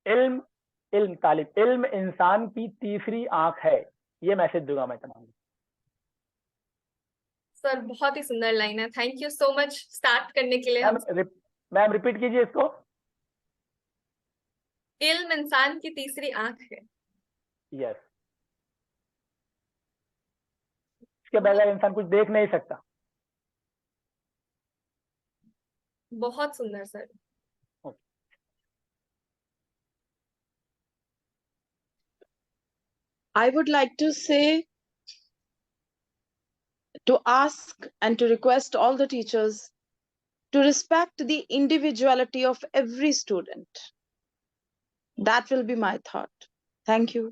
इल्म इल्म तालिब इल्म इंसान की तीसरी आंख है, ये मैसेज दूंगा मैं तमाम। सर बहुत ही सुंदर लाइन है, thank you so much start करने के लिए। मैम रिपीट कीजिए इसको। इल्म इंसान की तीसरी आंख है। यस, इसके बगैर इंसान कुछ देख नहीं सकता। बहुत सुंदर sir. I would like to say, to ask and to request all the teachers to respect the individuality of every student. That will be my thought. Thank you.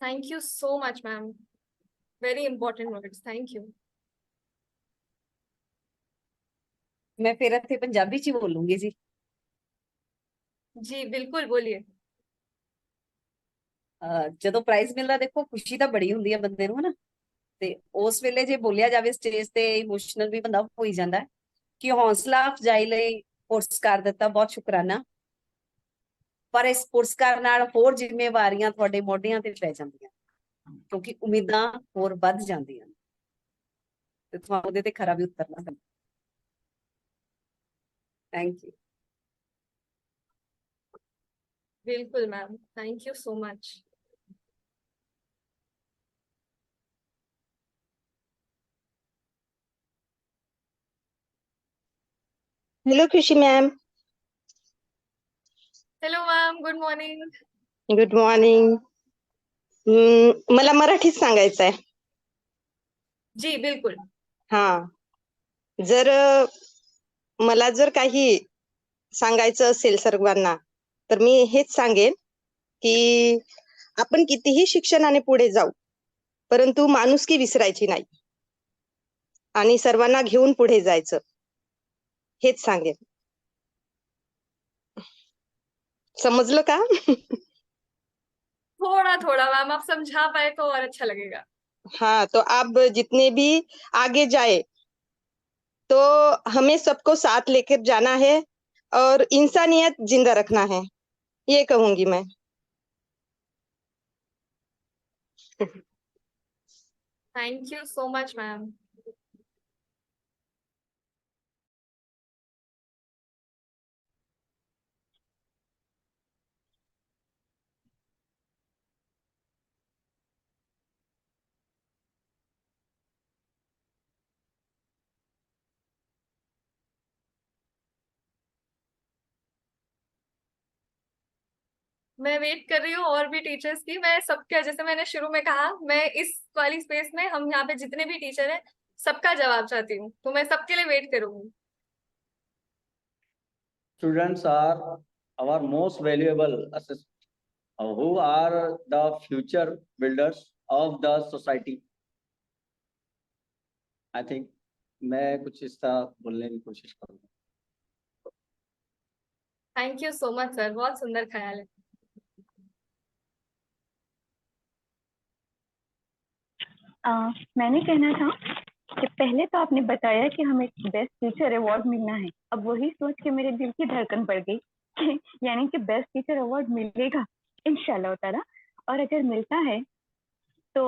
Thank you so much, ma'am. Very important words. Thank you. मैं फिर ਇੱਥੇ ਪੰਜਾਬੀ ਚ ਹੀ ਬੋਲੂੰਗੀ ਜੀ। जी बिल्कुल बोलिए। ਜਦੋਂ price ਮਿਲਦਾ ਦੇਖੋ ਖੁਸ਼ੀ ਤਾਂ ਬੜੀ ਹੁੰਦੀ ਹੈ ਬੰਦੇ ਨੂੰ, ਹਨਾ, ਤੇ ਉਸ ਵੇਲੇ ਜੇ ਬੋਲਿਆ ਜਾਵੇ ਸਟੇਜ ਤੇ ਇਮੋਸ਼ਨਲ ਵੀ ਬੰਦਾ ਹੋ ਹੀ ਜਾਂਦਾ ਹੈ ਕਿ ਹੌਸਲਾ ਅਫਜ਼ਾਈ ਲਈ ਪੁਰਸਕਾਰ ਦਿੱਤਾ, ਬਹੁਤ ਸ਼ੁਕਰਾਨਾ। ਪਰ ਇਸ ਪੁਰਸਕਾਰ ਨਾਲ ਹੋਰ ਜ਼ਿੰਮੇਵਾਰੀਆਂ ਤੁਹਾਡੇ ਮੋਢਿਆਂ ਤੇ ਪੈ ਜਾਂਦੀਆਂ ਕਿਉਂਕਿ ਉਮੀਦਾਂ ਹੋਰ ਵੱਧ ਜਾਂਦੀਆਂ ਤੇ ਤੁਹਾਨੂੰ ਉਹਦੇ ਤੇ ਖਰਾ ਵੀ ਉਤਰਨਾ ਪੈਂਦਾ। Thank you. बिल्कुल ma'am, thank you so much. Hello खुशी ma'am. Hello ma'am, good morning. Good morning. मला मराठीत सांगायचं आहे। जी बिल्कुल। हाँ, जर मला जर काही सांगायचं असेल सर्वांना तर मी हेच सांगेन की आपण कितीही शिक्षणाने पुढे जाऊ परंतु माणुसकी विसरायची नाही आणि सर्वांना घेऊन पुढे जायचं, हेच सांगेन। समजलं का? थोड़ा थोड़ा मैम, आप समझा पाए तो और अच्छा लगेगा। हाँ, तो आप जितने भी आगे जाए तो हमें सबको साथ लेकर जाना है और इंसानियत जिंदा रखना है, ये कहूंगी मैं। Thank you so much ma'am. मैं वेट कर रही हूँ और भी टीचर्स की। मैं सबका, जैसे मैंने शुरू में कहा, मैं इस वाली स्पेस में हम यहाँ पे जितने भी टीचर हैं सबका जवाब चाहती हूँ, तो मैं सबके लिए वेट करूंगी। Students are our most valuable assets, who are the future builders of the society. I think मैं कुछ इस तरह बोलने की कोशिश करूँगा। Thank you so much sir, बहुत सुंदर ख्याल है। मैंने कहना था कि पहले तो आपने बताया कि हमें बेस्ट टीचर अवार्ड मिलना है। अब वही सोच के मेरे दिल की धड़कन बढ़ गई कि यानी कि बेस्ट टीचर अवार्ड मिलेगा इंशाल्लाह ताला। और अगर मिलता है तो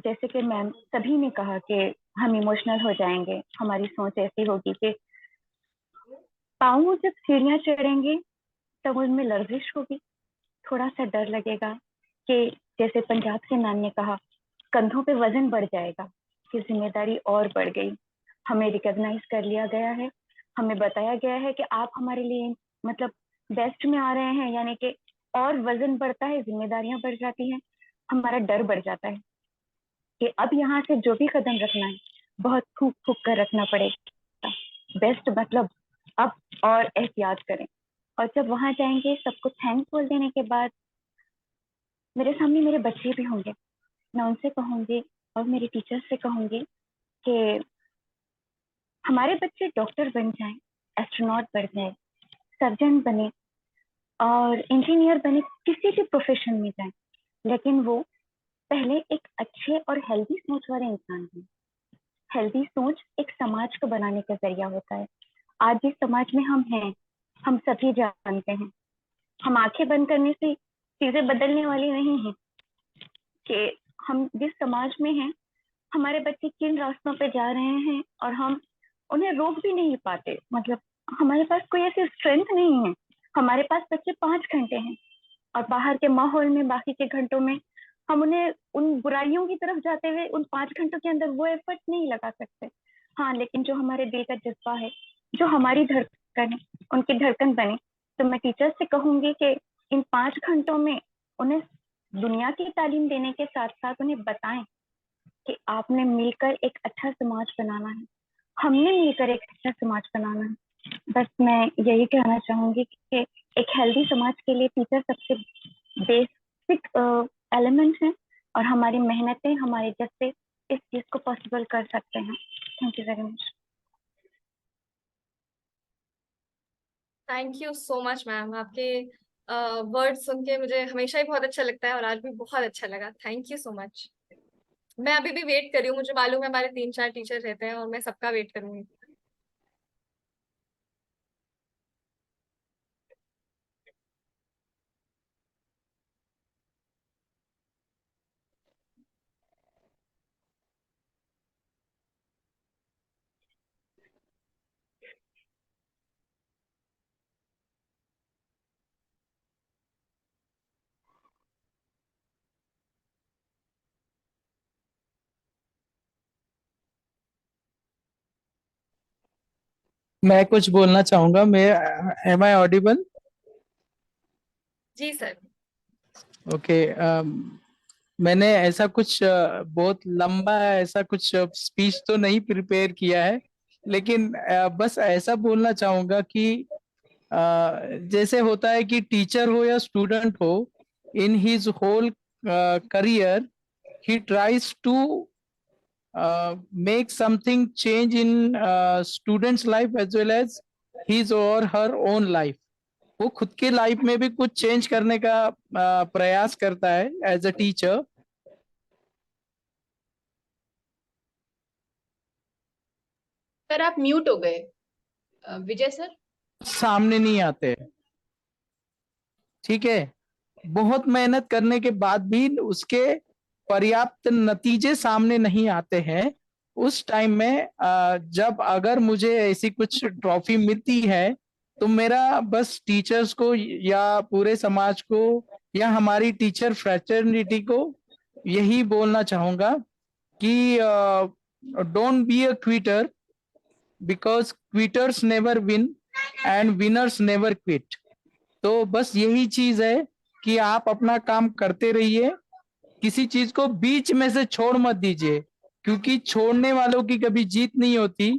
जैसे कि मैम सभी ने कहा कि हम इमोशनल हो जाएंगे, हमारी सोच ऐसी होगी कि पाँव जब सीढ़ियाँ चढ़ेंगे तब उनमें लर्जिश होगी, थोड़ा सा डर लगेगा कि जैसे पंजाब से मैम ने कहा कंधों पे वजन बढ़ जाएगा कि जिम्मेदारी और बढ़ गई। हमें रिकॉग्नाइज कर लिया गया है, हमें बताया गया है कि आप हमारे लिए मतलब बेस्ट में आ रहे हैं, यानी कि और वजन बढ़ता है, जिम्मेदारियां बढ़ जाती हैं, हमारा डर बढ़ जाता है कि अब यहाँ से जो भी कदम रखना है बहुत फूक फूक कर रखना पड़ेगा। बेस्ट मतलब अब और एहतियात करें। और जब वहां जाएंगे सबको थैंक्स बोल देने के बाद मेरे सामने मेरे बच्चे भी होंगे, मैं उनसे कहूंगी और मेरे टीचर से कहूंगी कि हमारे बच्चे डॉक्टर बन जाएं, एस्ट्रोनॉट बन जाए, सर्जन बने और इंजीनियर बने, किसी भी प्रोफेशन में जाएं, लेकिन वो पहले एक अच्छे और हेल्दी सोच वाले इंसान बने। हेल्दी सोच एक समाज को बनाने का जरिया होता है। आज जिस समाज में हम हैं, हम सभी जानते हैं, हम आंखें बंद करने से चीजें बदलने वाली नहीं है कि हम जिस समाज में हैं, हमारे बच्चे किन रास्तों पे जा रहे हैं और हम उन्हें रोक भी नहीं पाते। मतलब हमारे पास कोई ऐसी स्ट्रेंथ नहीं है। हमारे पास बच्चे 5 घंटे हैं और बाहर के माहौल में बाकी के घंटों में हम उन्हें उन बुराइयों की तरफ जाते हुए उन 5 घंटों के अंदर वो एफर्ट नहीं लगा सकते। हाँ, लेकिन जो हमारे दिल का जज्बा है, जो हमारी धड़कन है, उनकी धड़कन बने। तो मैं टीचर्स से कहूंगी कि इन 5 घंटों में उन्हें दुनिया की तालीम देने के साथ साथ उन्हें बताएं कि आपने मिलकर एक अच्छा समाज बनाना है, हमने मिलकर एक अच्छा समाज बनाना है। बस मैं यही कहना चाहूंगी कि एक हेल्दी समाज के लिए टीचर सबसे बेसिक एलिमेंट है और हमारी मेहनतें हमारे जज्बे इस चीज को पॉसिबल कर सकते हैं। Thank you very much. Thank you so much ma'am. आपके वर्ड सुन के मुझे हमेशा ही बहुत अच्छा लगता है और आज भी बहुत अच्छा लगा। Thank you so much. मैं अभी भी वेट कर रही हूँ, मुझे मालूम है हमारे 3-4 टीचर रहते हैं और मैं सबका वेट करूंगी। मैं कुछ बोलना चाहूंगा। मैं एम आई ऑडिबल? जी सर। ओके। मैंने ऐसा कुछ बहुत लंबा ऐसा कुछ स्पीच तो नहीं प्रिपेयर किया है, लेकिन बस ऐसा बोलना चाहूंगा कि जैसे होता है कि टीचर हो या स्टूडेंट हो, in his whole career he tries to make something change in student's life as well as his or her own life. वो खुद के लाइफ में भी कुछ चेंज करने का प्रयास करता है एज अ टीचर। सर आप म्यूट हो गए। विजय सर सामने नहीं आते, ठीक है। बहुत मेहनत करने के बाद भी उसके पर्याप्त नतीजे सामने नहीं आते हैं। उस टाइम में जब अगर मुझे ऐसी कुछ ट्रॉफी मिलती है तो मेरा बस टीचर्स को या पूरे समाज को या हमारी टीचर फ्रेटर्निटी को यही बोलना चाहूंगा कि don't be a Quetta, because quitters never win and winners never quit. तो बस यही चीज है कि आप अपना काम करते रहिए, किसी चीज को बीच में से छोड़ मत दीजिए, क्योंकि छोड़ने वालों की कभी जीत नहीं होती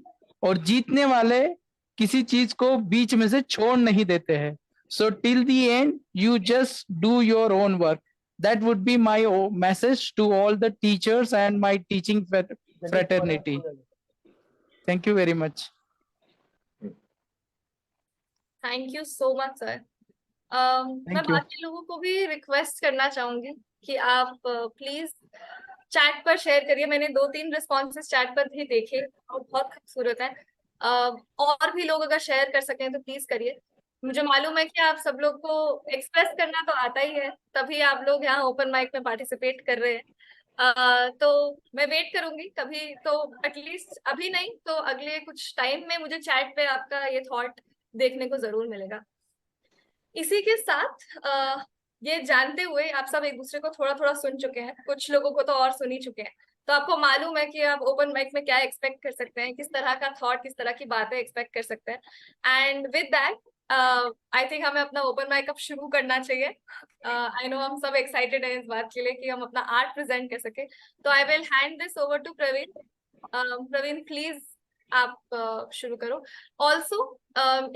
और जीतने वाले किसी चीज को बीच में से छोड़ नहीं देते हैं। So till the end you just do your own work. That would be my message to all the teachers and my teaching fraternity. Thank you very much. Thank you so much sir. मैं thank you. बाकी लोगों को भी request करना चाहूंगी कि आप please chat पर शेयर करिए। मैंने 2-3 रिस्पॉन्सेस चैट पर भी देखे और बहुत खूबसूरत है। और भी लोग अगर शेयर कर सकें तो प्लीज करिए। मुझे मालूम है कि आप सब लोग को एक्सप्रेस करना तो आता ही है, तभी आप लोग यहाँ ओपन माइक में पार्टिसिपेट कर रहे हैं। तो मैं वेट करूंगी कभी तो, एटलीस्ट अभी नहीं तो अगले कुछ टाइम में मुझे चैट पे आपका ये थॉट देखने को जरूर मिलेगा। इसी के साथ ये जानते हुए आप सब एक दूसरे को थोड़ा थोड़ा सुन चुके हैं, कुछ लोगों को तो और सुन ही चुके हैं, तो आपको मालूम है कि आप ओपन माइक में क्या एक्सपेक्ट कर सकते हैं, किस तरह का थॉट, किस तरह की बातें एक्सपेक्ट कर सकते हैं। And with that I think हमें अपना ओपन माइक अब शुरू करना चाहिए। आई नो हम सब एक्साइटेड हैं इस बात के लिए कि हम अपना आर्ट प्रेजेंट कर सके। तो I will hand this over to Praveen. Praveen please आप शुरू करो। ऑल्सो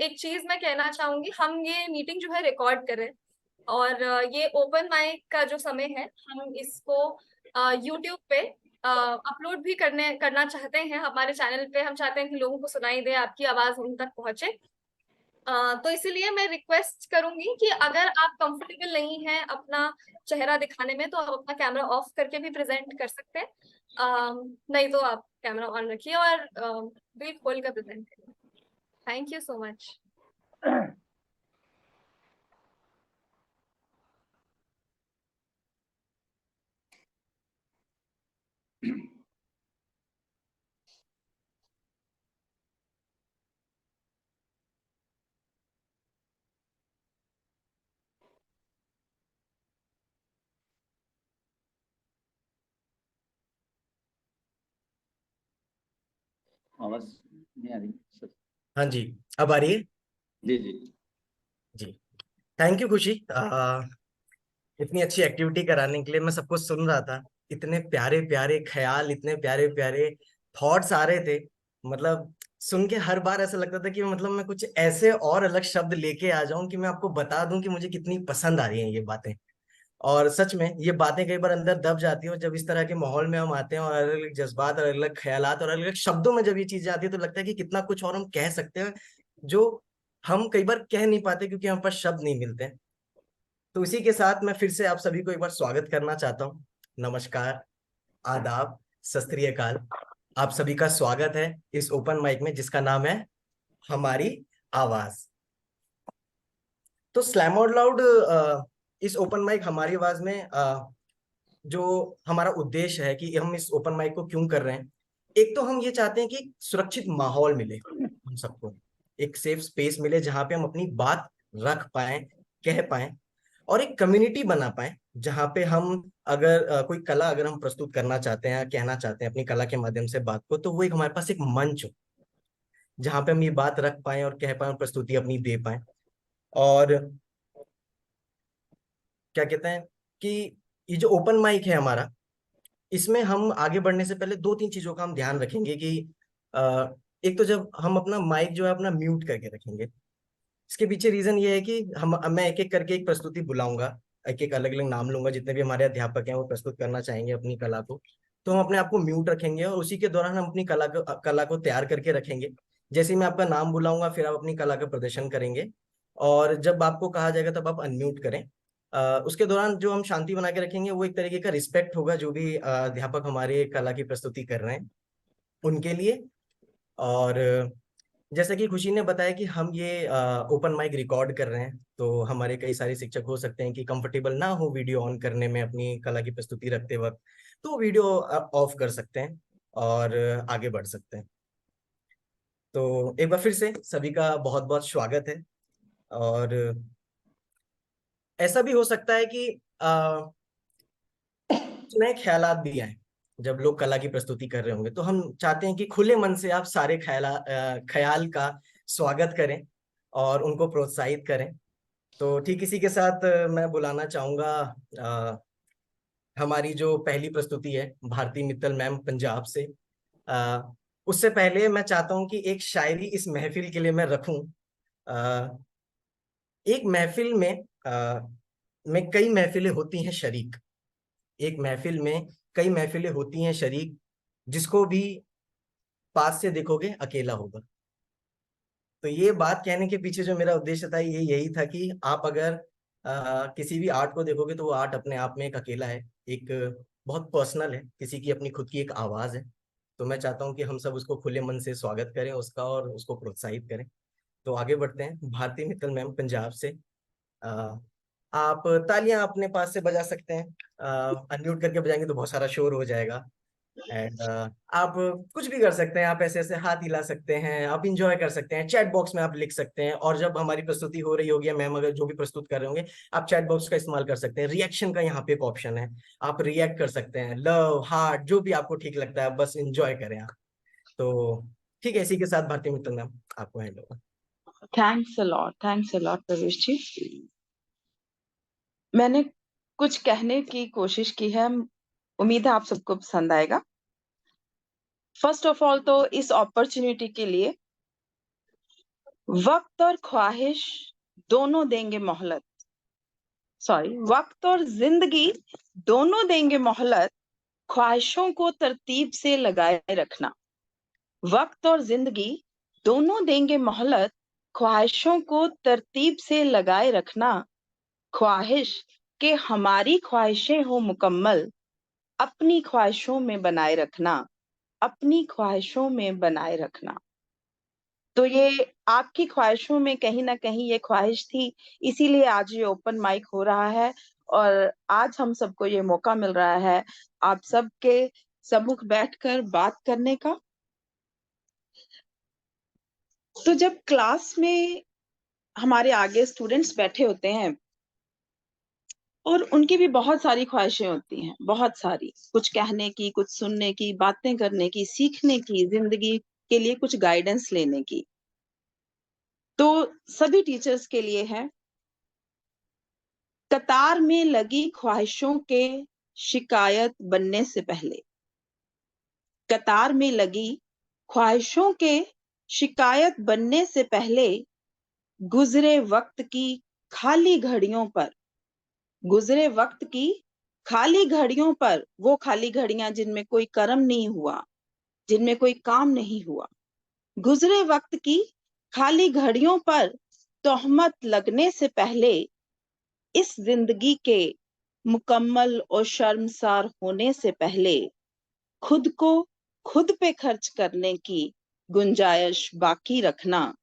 एक चीज मैं कहना चाहूंगी, हम ये मीटिंग जो है रिकॉर्ड कर रहे हैं और ये ओपन माइक का जो समय है हम इसको यूट्यूब पे अपलोड भी करना चाहते हैं हमारे चैनल पे। हम चाहते हैं कि लोगों को सुनाई दे, आपकी आवाज उन तक पहुंचे। तो इसीलिए मैं रिक्वेस्ट करूंगी कि अगर आप कंफर्टेबल नहीं हैं अपना चेहरा दिखाने में तो आप अपना कैमरा ऑफ करके भी प्रेजेंट कर सकते हैं, नहीं तो आप कैमरा ऑन रखिए और दिल खोल कर प्रेजेंट करिए। Thank you so much. आवाज नहीं आ रही सर? हाँ जी, अब आ रही है? जी जी जी, थैंक यू खुशी। इतनी अच्छी एक्टिविटी कराने के लिए। मैं सबको सुन रहा था, इतने प्यारे प्यारे ख्याल, इतने प्यारे प्यारे थॉट्स आ रहे थे। मतलब सुन के हर बार ऐसा लगता था कि मतलब मैं कुछ ऐसे और अलग शब्द लेके आ जाऊं कि मैं आपको बता दूं कि मुझे कितनी पसंद आ रही हैं ये बातें। और सच में ये बातें कई बार अंदर दब जाती है, और जब इस तरह के माहौल में हम आते हैं और अलग अलग जज्बात और अलग अलग ख्यालात और अलग अलग शब्दों में जब ये चीजें आती है तो लगता है कि कितना कुछ और हम कह सकते हैं जो हम कई बार कह नहीं पाते क्योंकि हम पास शब्द नहीं मिलते। तो इसी के साथ मैं फिर से आप सभी को एक बार स्वागत करना चाहता हूँ। नमस्कार, आदाब, सत श्री अकाल। आप सभी का स्वागत है इस ओपन माइक में जिसका नाम है हमारी आवाज। तो स्लैम आउट लाउड इस ओपन माइक हमारी आवाज में जो हमारा उद्देश्य है कि हम इस ओपन माइक को क्यों कर रहे हैं, एक तो हम ये चाहते हैं कि सुरक्षित माहौल मिले, हम सबको एक सेफ स्पेस मिले जहां पे हम अपनी बात रख पाए, कह पाए, और एक कम्युनिटी बना पाए जहां पे हम अगर कोई कला अगर हम प्रस्तुत करना चाहते हैं, कहना चाहते हैं अपनी कला के माध्यम से बात को, तो वो एक हमारे पास एक मंच हो जहां पे हम ये बात रख पाए और कह पाए और प्रस्तुति अपनी दे पाए। और क्या कहते हैं कि ये जो ओपन माइक है हमारा, इसमें हम आगे बढ़ने से पहले दो तीन चीजों का हम ध्यान रखेंगे कि एक तो जब हम अपना माइक जो है अपना म्यूट करके रखेंगे। इसके पीछे रीजन ये है कि मैं एक एक करके एक प्रस्तुति बुलाऊंगा, एक एक अलग अलग नाम लूंगा, जितने भी हमारे अध्यापक हैं वो प्रस्तुत करना चाहेंगे अपनी कला को, तो हम अपने आप को म्यूट रखेंगे और उसी के दौरान हम अपनी कला को तैयार करके रखेंगे। जैसे ही मैं आपका नाम बुलाऊंगा फिर आप अपनी कला का प्रदर्शन करेंगे, और जब आपको कहा जाएगा तब आप अनम्यूट करें। उसके दौरान जो हम शांति बना के रखेंगे वो एक तरीके का रिस्पेक्ट होगा जो भी अध्यापक हमारे कला की प्रस्तुति कर रहे हैं उनके लिए। और जैसे कि खुशी ने बताया कि हम ये ओपन माइक रिकॉर्ड कर रहे हैं, तो हमारे कई सारे शिक्षक हो सकते हैं कि कंफर्टेबल ना हो वीडियो ऑन करने में अपनी कला की प्रस्तुति रखते वक्त, तो वीडियो ऑफ कर सकते हैं और आगे बढ़ सकते हैं। तो एक बार फिर से सभी का बहुत बहुत स्वागत है। और ऐसा भी हो सकता है कि नए ख्यालात भी आए जब लोग कला की प्रस्तुति कर रहे होंगे, तो हम चाहते हैं कि खुले मन से आप सारे ख्याल का स्वागत करें और उनको प्रोत्साहित करें। तो ठीक इसी के साथ मैं बुलाना चाहूंगा हमारी जो पहली प्रस्तुति है भारती मित्तल मैम पंजाब से। उससे पहले मैं चाहता हूं कि एक शायरी इस महफिल के लिए मैं रखूं। एक महफिल में कई महफिलें होती हैं शरीक, एक महफिल में कई महफिलें होती हैं शरीक, जिसको भी पास से देखोगे अकेला होगा। तो ये बात कहने के पीछे जो मेरा उद्देश्य था ये यही था कि आप अगर किसी भी आर्ट को देखोगे तो वो आर्ट अपने आप में एक अकेला है, एक बहुत पर्सनल है, किसी की अपनी खुद की एक आवाज है। तो मैं चाहता हूँ कि हम सब उसको खुले मन से स्वागत करें उसका और उसको प्रोत्साहित करें। तो आगे बढ़ते हैं भारती मित्तल मैम पंजाब से। आप तालियां अपने पास से बजा सकते हैं, अनम्यूट करके बजाएंगे तो बहुत सारा शोर हो जाएगा। एंड आप कुछ भी कर सकते हैं, आप ऐसे ऐसे हाथ हिला सकते हैं, आप इंजॉय कर सकते हैं, चैट बॉक्स में आप लिख सकते हैं। और जब हमारी प्रस्तुति हो रही होगी, मैम अगर जो भी प्रस्तुत कर रहे होंगे, आप चैट बॉक्स का इस्तेमाल कर सकते हैं। रिएक्शन का यहाँ पे एक ऑप्शन है, आप रिएक्ट कर सकते हैं, लव हार्ट जो भी आपको ठीक लगता है, बस इंजॉय करें आप। तो ठीक है, इसी के साथ भारती मित्तल मैम आपको hand over. Thanks a lot प्रवेश जी। मैंने कुछ कहने की कोशिश की है, उम्मीद है आप सबको पसंद आएगा। फर्स्ट ऑफ ऑल तो इस अपॉर्चुनिटी के लिए वक्त और ख्वाहिश दोनों देंगे मोहलत, वक्त और जिंदगी दोनों देंगे मोहलत, ख्वाहिशों को तरतीब से लगाए रखना। वक्त और जिंदगी दोनों देंगे मोहलत, ख्वाहिशों को तरतीब से लगाए रखना, ख्वाहिश के हमारी ख्वाहिशें हो मुकम्मल, अपनी ख्वाहिशों में बनाए रखना, अपनी ख्वाहिशों में बनाए रखना। तो ये आपकी ख्वाहिशों में कहीं ना कहीं ये ख्वाहिश थी, इसीलिए आज ये ओपन माइक हो रहा है और आज हम सबको ये मौका मिल रहा है आप सबके सम्मुख बैठकर बात करने का। तो जब क्लास में हमारे आगे स्टूडेंट्स बैठे होते हैं और उनकी भी बहुत सारी ख्वाहिशें होती हैं, बहुत सारी, कुछ कहने की, कुछ सुनने की, बातें करने की, सीखने की, जिंदगी के लिए कुछ गाइडेंस लेने की। तो सभी टीचर्स के लिए है, कतार में लगी ख्वाहिशों के शिकायत बनने से पहले, कतार में लगी ख्वाहिशों के शिकायत बनने से पहले, गुजरे वक्त की खाली घड़ियों पर, गुजरे वक्त की खाली घड़ियों पर, वो खाली घड़ियां जिनमें कोई कर्म नहीं हुआ, जिनमें कोई काम नहीं हुआ, गुजरे वक्त की खाली घड़ियों पर तोहमत लगने से पहले, इस जिंदगी के मुकम्मल और शर्मसार होने से पहले, खुद को खुद पे खर्च करने की गुंजाइश बाकी रखना,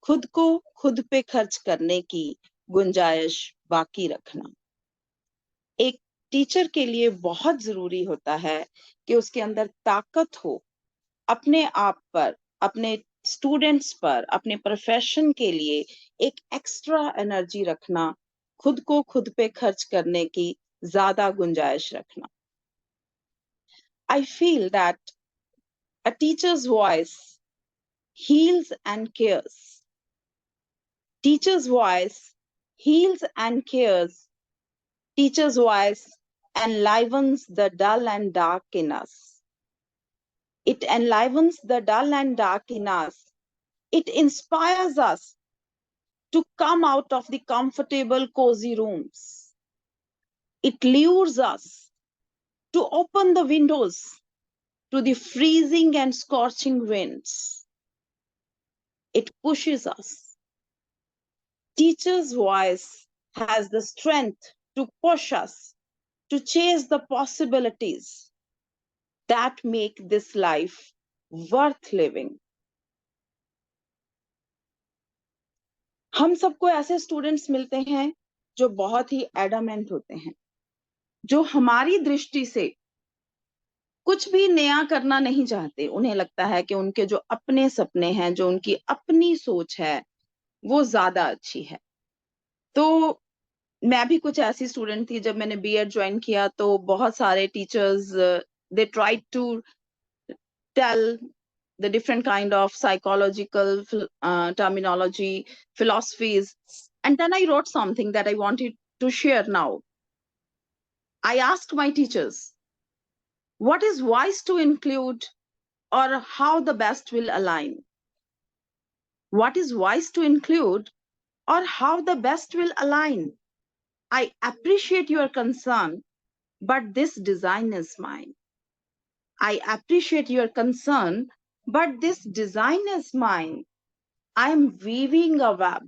खुद को खुद पे खर्च करने की गुंजाइश बाकी रखना। एक टीचर के लिए बहुत जरूरी होता है कि उसके अंदर ताकत हो अपने आप पर, अपने स्टूडेंट्स पर, अपने प्रोफेशन के लिए एक एक्स्ट्रा एनर्जी रखना, खुद को खुद पे खर्च करने की ज्यादा गुंजाइश रखना। I feel that a teacher's voice heals and cares. Teacher's voice heals and cares. Teacher's voice enlivens the dull and dark in us. It enlivens the dull and dark in us. It inspires us to come out of the comfortable, cozy rooms. It lures us to open the windows to the freezing and scorching winds. It pushes us. Teacher's voice has the strength to push us to chase the possibilities that make this life worth living. हम सबको ऐसे students मिलते हैं जो बहुत ही adamant होते हैं, जो हमारी दृष्टि से कुछ भी नया करना नहीं चाहते। उन्हें लगता है कि उनके जो अपने सपने हैं, जो उनकी अपनी सोच है, वो ज्यादा अच्छी है। तो मैं भी कुछ ऐसी स्टूडेंट थी, जब मैंने बीएड ज्वाइन किया तो बहुत सारे teachers they tried to tell the different kind of psychological terminology, philosophies. And then I wrote something that I wanted to share now. I asked my teachers, what is wise to include or how the best will align? What is wise to include or how the best will align? I appreciate your concern, but this design is mine. I appreciate your concern, but this design is mine. I am weaving a web.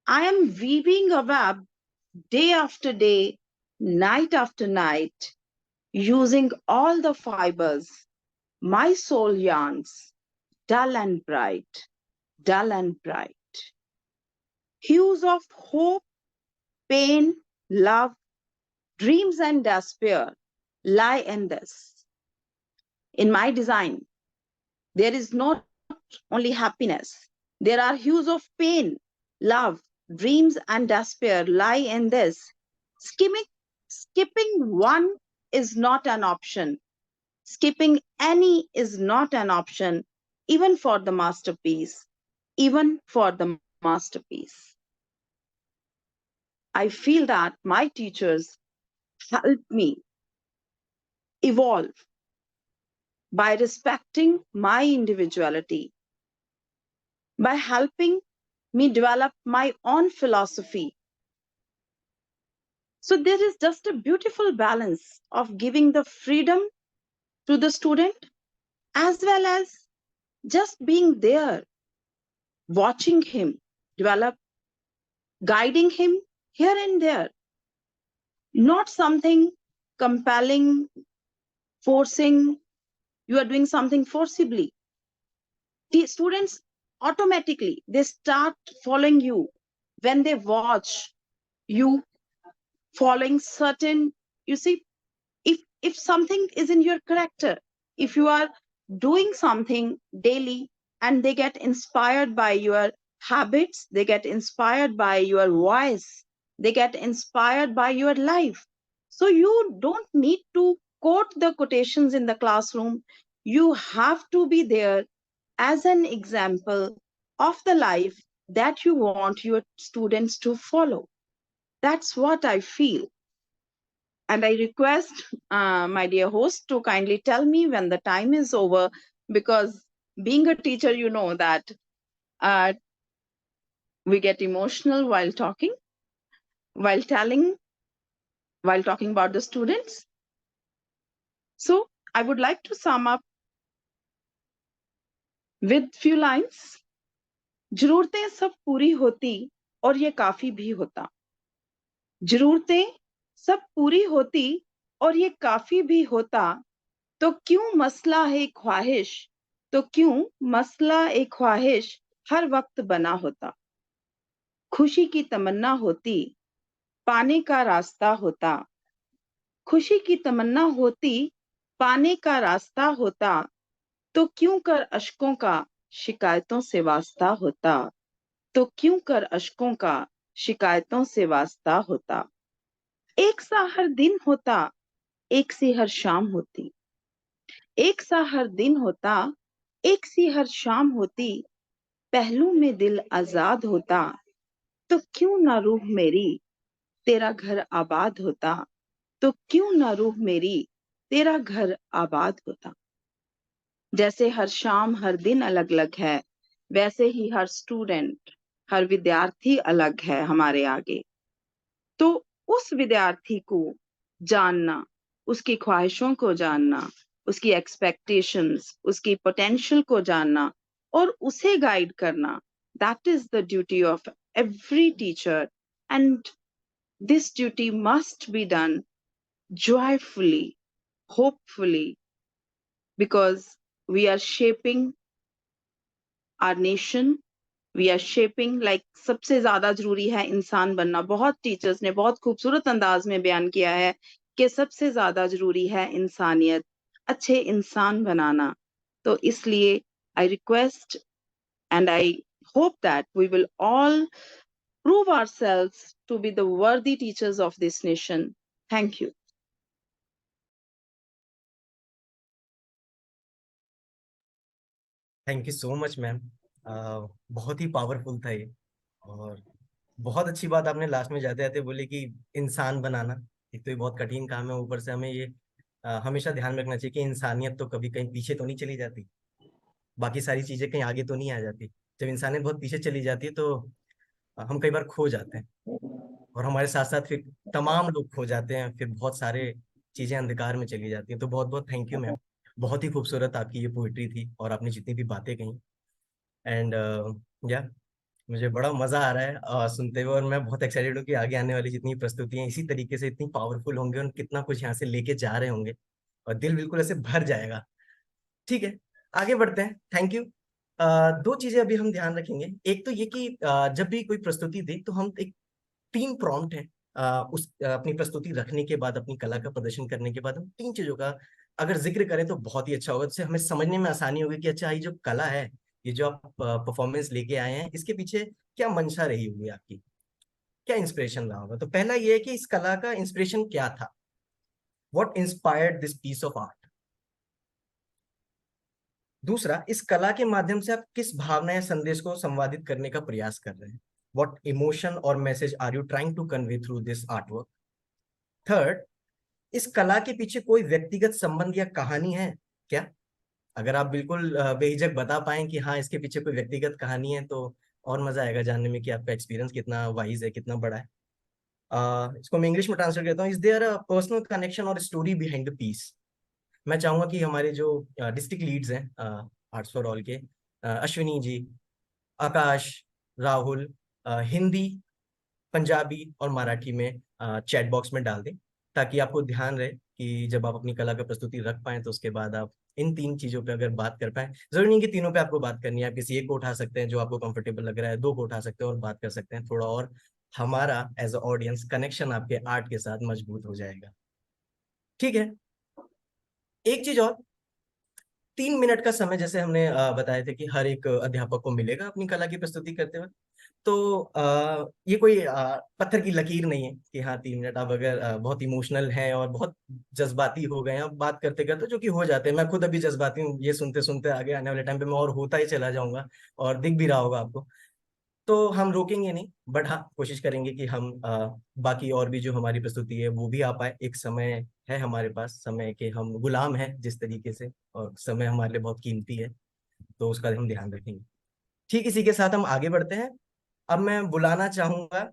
I am weaving a web day after day, night after night, using all the fibers my soul yearns, dull and bright, dull and bright. Hues of hope, pain, love, dreams and despair lie in this. In my design, there is not only happiness. There are hues of pain, love, dreams, and despair lie in this. Skipping one is not an option. Skipping any is not an option, even for the masterpiece. Even for the masterpiece. I feel that my teachers helped me evolve by respecting my individuality, by helping me develop my own philosophy. So there is just a beautiful balance of giving the freedom to the student as well as just being there watching him develop, guiding him here and there, not something compelling, forcing. You are doing something forcibly. The students automatically, they start following you when they watch you following certain, you see, if something is in your character, if you are doing something daily and they get inspired by your habits, they get inspired by your voice, they get inspired by your life. So you don't need to quote the quotations in the classroom. You have to be there as an example of the life that you want your students to follow. That's what I feel. And I request my dear host to kindly tell me when the time is over, because being a teacher, you know that we get emotional while talking, while talking about the students. So I would like to sum up with few lines. जरूरतें सब पूरी होती और ये काफी भी होता. जरूरतें सब पूरी होती और ये काफी भी होता, तो क्यों मसला है ख्वाहिश, तो क्यों मसला एक ख्वाहिश हर वक्त बना होता. खुशी की तमन्ना होती, पाने का रास्ता होता. खुशी की तमन्ना होती, पाने का रास्ता होता, तो क्यों कर अश्कों का शिकायतों से वास्ता होता. तो क्यों कर अश्कों का शिकायतों से वास्ता होता. एक सा हर दिन होता, एक सी हर शाम होती. एक सा हर दिन होता, एक सी हर शाम होती. पहलू में दिल आजाद होता, तो क्यों ना रूह मेरी तेरा घर आबाद होता. तो क्यों ना रूह मेरी तेरा घर आबाद होता. जैसे हर शाम हर दिन अलग अलग है, वैसे ही हर स्टूडेंट, हर विद्यार्थी अलग है हमारे आगे. तो उस विद्यार्थी को जानना, उसकी ख्वाहिशों को जानना, उसकी एक्सपेक्टेशंस, उसकी पोटेंशियल को जानना और उसे गाइड करना, that is the duty of every teacher, and this duty must be done joyfully, hopefully, because we are shaping our nation, we are shaping, like सबसे ज्यादा जरूरी है इंसान बनना. बहुत टीचर्स ने बहुत खूबसूरत अंदाज में बयान किया है कि सबसे ज्यादा जरूरी है इंसानियत, अच्छे इंसान बनाना. तो इसलिए I request and I hope that we will all prove ourselves to be the worthy teachers of this nation. Thank you. Thank you so much ma'am. बहुत ही पावरफुल था ये, और बहुत अच्छी बात आपने लास्ट में जाते जाते बोली कि इंसान बनाना. एक तो ये बहुत कठिन काम है, ऊपर से हमें ये हमेशा ध्यान में रखना चाहिए कि इंसानियत तो कभी कहीं पीछे तो नहीं चली जाती, बाकी सारी चीजें कहीं आगे तो नहीं आ जाती. जब इंसानियत बहुत पीछे चली जाती है तो हम कई बार खो जाते हैं, और हमारे साथ साथ फिर तमाम लोग खो जाते हैं, फिर बहुत सारे चीजें अंधकार में चली जाती हैं. तो बहुत बहुत थैंक यू मैम. बहुत ही खूबसूरत आपकी ये पोइट्री थी, और आपने जितनी भी बातें कही, एंड या मुझे बड़ा मजा आ रहा है सुनते हुए, और मैं बहुत एक्साइटेड हूँ कि आगे आने वाली जितनी प्रस्तुतियां इसी तरीके से इतनी पावरफुल होंगे, और कितना कुछ यहाँ से लेके जा रहे होंगे, और दिल बिल्कुल ऐसे भर जाएगा. ठीक है, आगे बढ़ते हैं. Thank you. दो चीजें अभी हम ध्यान रखेंगे. एक तो ये कि जब भी कोई प्रस्तुति दे तो हम एक 3 प्रॉम्प्ट है, उस अपनी प्रस्तुति रखने के बाद, अपनी कला का प्रदर्शन करने के बाद हम 3 चीजों का अगर जिक्र करें तो बहुत ही अच्छा होगा. जिससे हमें समझने में आसानी होगी कि अच्छा, ये जो कला है, ये जो आप परफॉर्मेंस लेके आए हैं, इसके पीछे क्या मंशा रही होगी आपकी, क्या इंस्पिरेशन रहा होगा. तो पहला ये है कि इस कला का इंस्पिरेशन क्या था. What inspired this piece of art. दूसरा, इस कला के माध्यम से आप किस भावना या संदेश को संवादित करने का प्रयास कर रहे हैं. व्हाट इमोशन और message are you trying to convey through this art work. Third, इस कला के पीछे कोई व्यक्तिगत संबंध या कहानी है क्या. अगर आप बिल्कुल बेहिचक बता पाएं कि हाँ, इसके पीछे कोई व्यक्तिगत कहानी है, तो और मजा आएगा जानने में कि आपका एक्सपीरियंस कितना वाइज है, कितना बड़ा है. इसको मैं इंग्लिश में ट्रांसलेट करता हूँ. Is there a personal connection और स्टोरी बिहाइंड द पीस. मैं चाहूंगा कि हमारे जो डिस्ट्रिक्ट लीड्स हैं आर्ट्स फॉर ऑल के, अश्विनी जी, आकाश, राहुल हिंदी, पंजाबी और मराठी में चैट बॉक्स में डाल दें, ताकि आपको ध्यान रहे कि जब आप अपनी कला का प्रस्तुति रख पाएं तो उसके बाद आप इन 3 चीजों पे अगर बात कर पाए। जरूरी नहीं कि तीनों पे आपको बात करनी है, आप किसी एक को उठा सकते हैं जो आपको कंफर्टेबल लग रहा है, 2 को उठा सकते हैं और बात कर सकते हैं, थोड़ा और हमारा एज अ ऑडियंस कनेक्शन आपके आर्ट के साथ मजबूत हो जाएगा। ठीक है, एक चीज और, 3 मिनट का समय जैसे हमने बताए थे कि हर एक अध्यापक को मिलेगा अपनी कला की प्रस्तुति करते हुए। तो ये कोई पत्थर की लकीर नहीं है कि हाँ 3 मिनट आप अगर बहुत इमोशनल हैं और बहुत जज्बाती हो गए हैं आप बात करते करते, जो कि हो जाते हैं, मैं खुद अभी जज्बाती हूँ, ये सुनते सुनते आगे आने वाले टाइम पे मैं और होता ही चला जाऊंगा और दिख भी रहा होगा आपको, तो हम रोकेंगे नहीं, बट हाँ कोशिश करेंगे कि हम बाकी और भी जो हमारी प्रस्तुति है वो भी आ पाए। एक समय है हमारे पास, समय के हम गुलाम हैं जिस तरीके से, और समय हमारे लिए बहुत कीमती है, तो उसका हम ध्यान रखेंगे। ठीक, इसी के साथ हम आगे बढ़ते हैं। अब मैं बुलाना चाहूंगा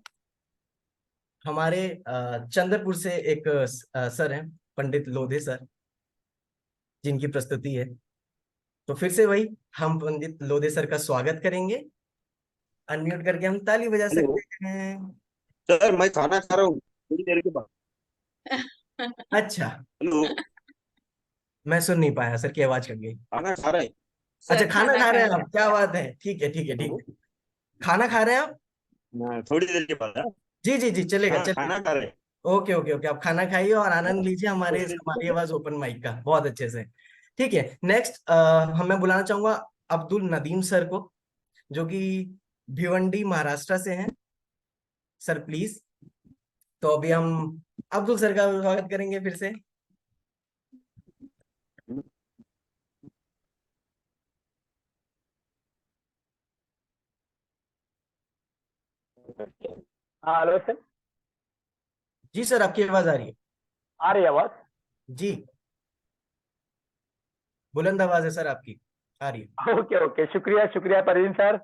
हमारे चंद्रपुर से एक सर हैं, पंडित लोधे सर, जिनकी प्रस्तुति है। तो फिर से वही, हम पंडित लोधे सर का स्वागत करेंगे, अनम्यूट करके हम ताली बजा हेलो सकते हैं। सर, मैं खाना खा रहा हूँ थोड़ी देर के बाद। अच्छा, हेलो, मैं सुन नहीं पाया सर की आवाज कट गई। खाना खा रहे हैं? अच्छा, सर खाना खाना खा रहे खा हैं रहे आप, क्या बात है, ठीक है ठीक है ठीक हेलो, है। खाना खा रहे हैं आप? थोड़ी देर के बाद। हाँ जी जी जी, चलेगा हाँ, खाना चलेगा। खा रहे हैं। ओके ओके ओके, आप खाना खाइए और आनंद लीजिए हमारे थोड़ी देर के हमारी बाद। आवाज ओपन माइक का बहुत अच्छे से। ठीक है, नेक्स्ट मैं बुलाना चाहूंगा अब्दुल नदीम सर को, जो कि भिवंडी महाराष्ट्र से हैं। Sir please. तो अभी हम अब्दुल सर का स्वागत करेंगे फिर से। हाँ हेलो सर। जी सर, आपकी आवाज आ रही है? आ रही है आवाज? जी, बुलंद आवाज है सर आपकी, आ रही है। ओके ओके, शुक्रिया शुक्रिया परवीन सर।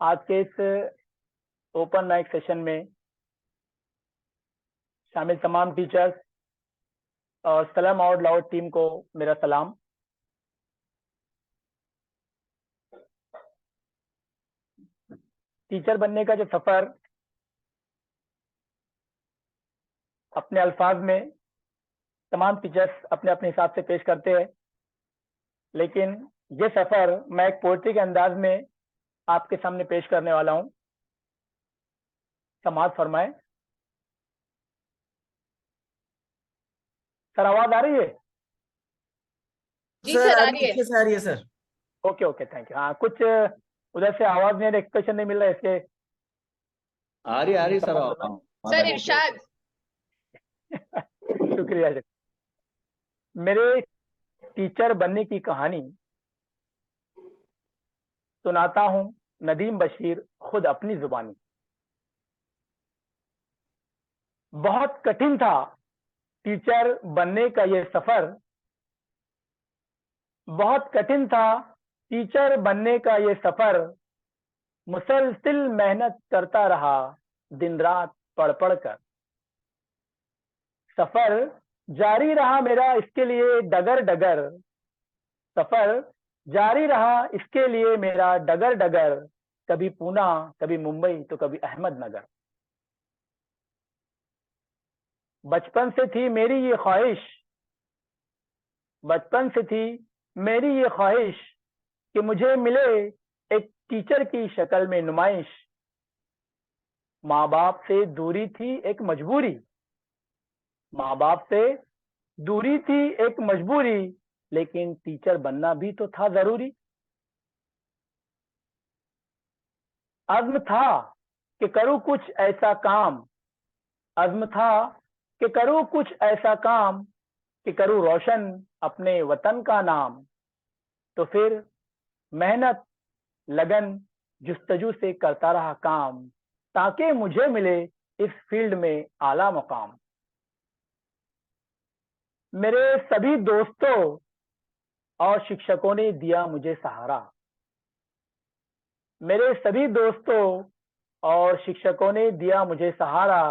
आज के इस ओपन माइक सेशन में शामिल तमाम टीचर्स और सलाम आउट लाउड टीम को मेरा सलाम। टीचर बनने का जो सफर अपने अल्फाज में तमाम टीचर्स अपने अपने हिसाब से पेश करते हैं, लेकिन ये सफर मैं एक पोएट्री के अंदाज में आपके सामने पेश करने वाला हूं। समाज फरमाए। सर आवाज आ रही है? जी सर सर, आ आ रही रही है, है। अच्छे से आ रही है sir. Okay okay, thank you. हाँ, कुछ उधर से आवाज नहीं, एक्सप्रेशन नहीं मिल रहा है, इसके आ रही सर। समझ लो। सर इरशाद। शुक्रिया शुक्रिया। मेरे टीचर बनने की कहानी सुनाता हूं नदीम बशीर खुद अपनी जुबानी। बहुत कठिन था टीचर बनने का ये सफर, बहुत कठिन था टीचर बनने का ये सफर। मुसलसिल मेहनत करता रहा दिन रात पढ़ पढ़ कर। सफर जारी रहा मेरा इसके लिए डगर डगर। सफर जारी रहा इसके लिए मेरा डगर डगर। कभी पूना, कभी मुंबई, तो कभी अहमदनगर। बचपन से थी मेरी ये ख्वाहिश, बचपन से थी मेरी ये ख्वाहिश कि मुझे मिले एक टीचर की शक्ल में नुमाइश। माँ बाप से दूरी थी एक मजबूरी, माँ बाप से दूरी थी एक मजबूरी, लेकिन टीचर बनना भी तो था जरूरी। अज़्म था कि करूँ कुछ ऐसा काम, अज़्म था कि करूँ कुछ ऐसा काम कि करूँ रोशन अपने वतन का नाम। तो फिर मेहनत लगन जुस्तजू से करता रहा काम, ताकि मुझे मिले इस फील्ड में आला मुकाम। मेरे सभी दोस्तों और शिक्षकों ने दिया मुझे सहारा, मेरे सभी दोस्तों और शिक्षकों ने दिया मुझे सहारा।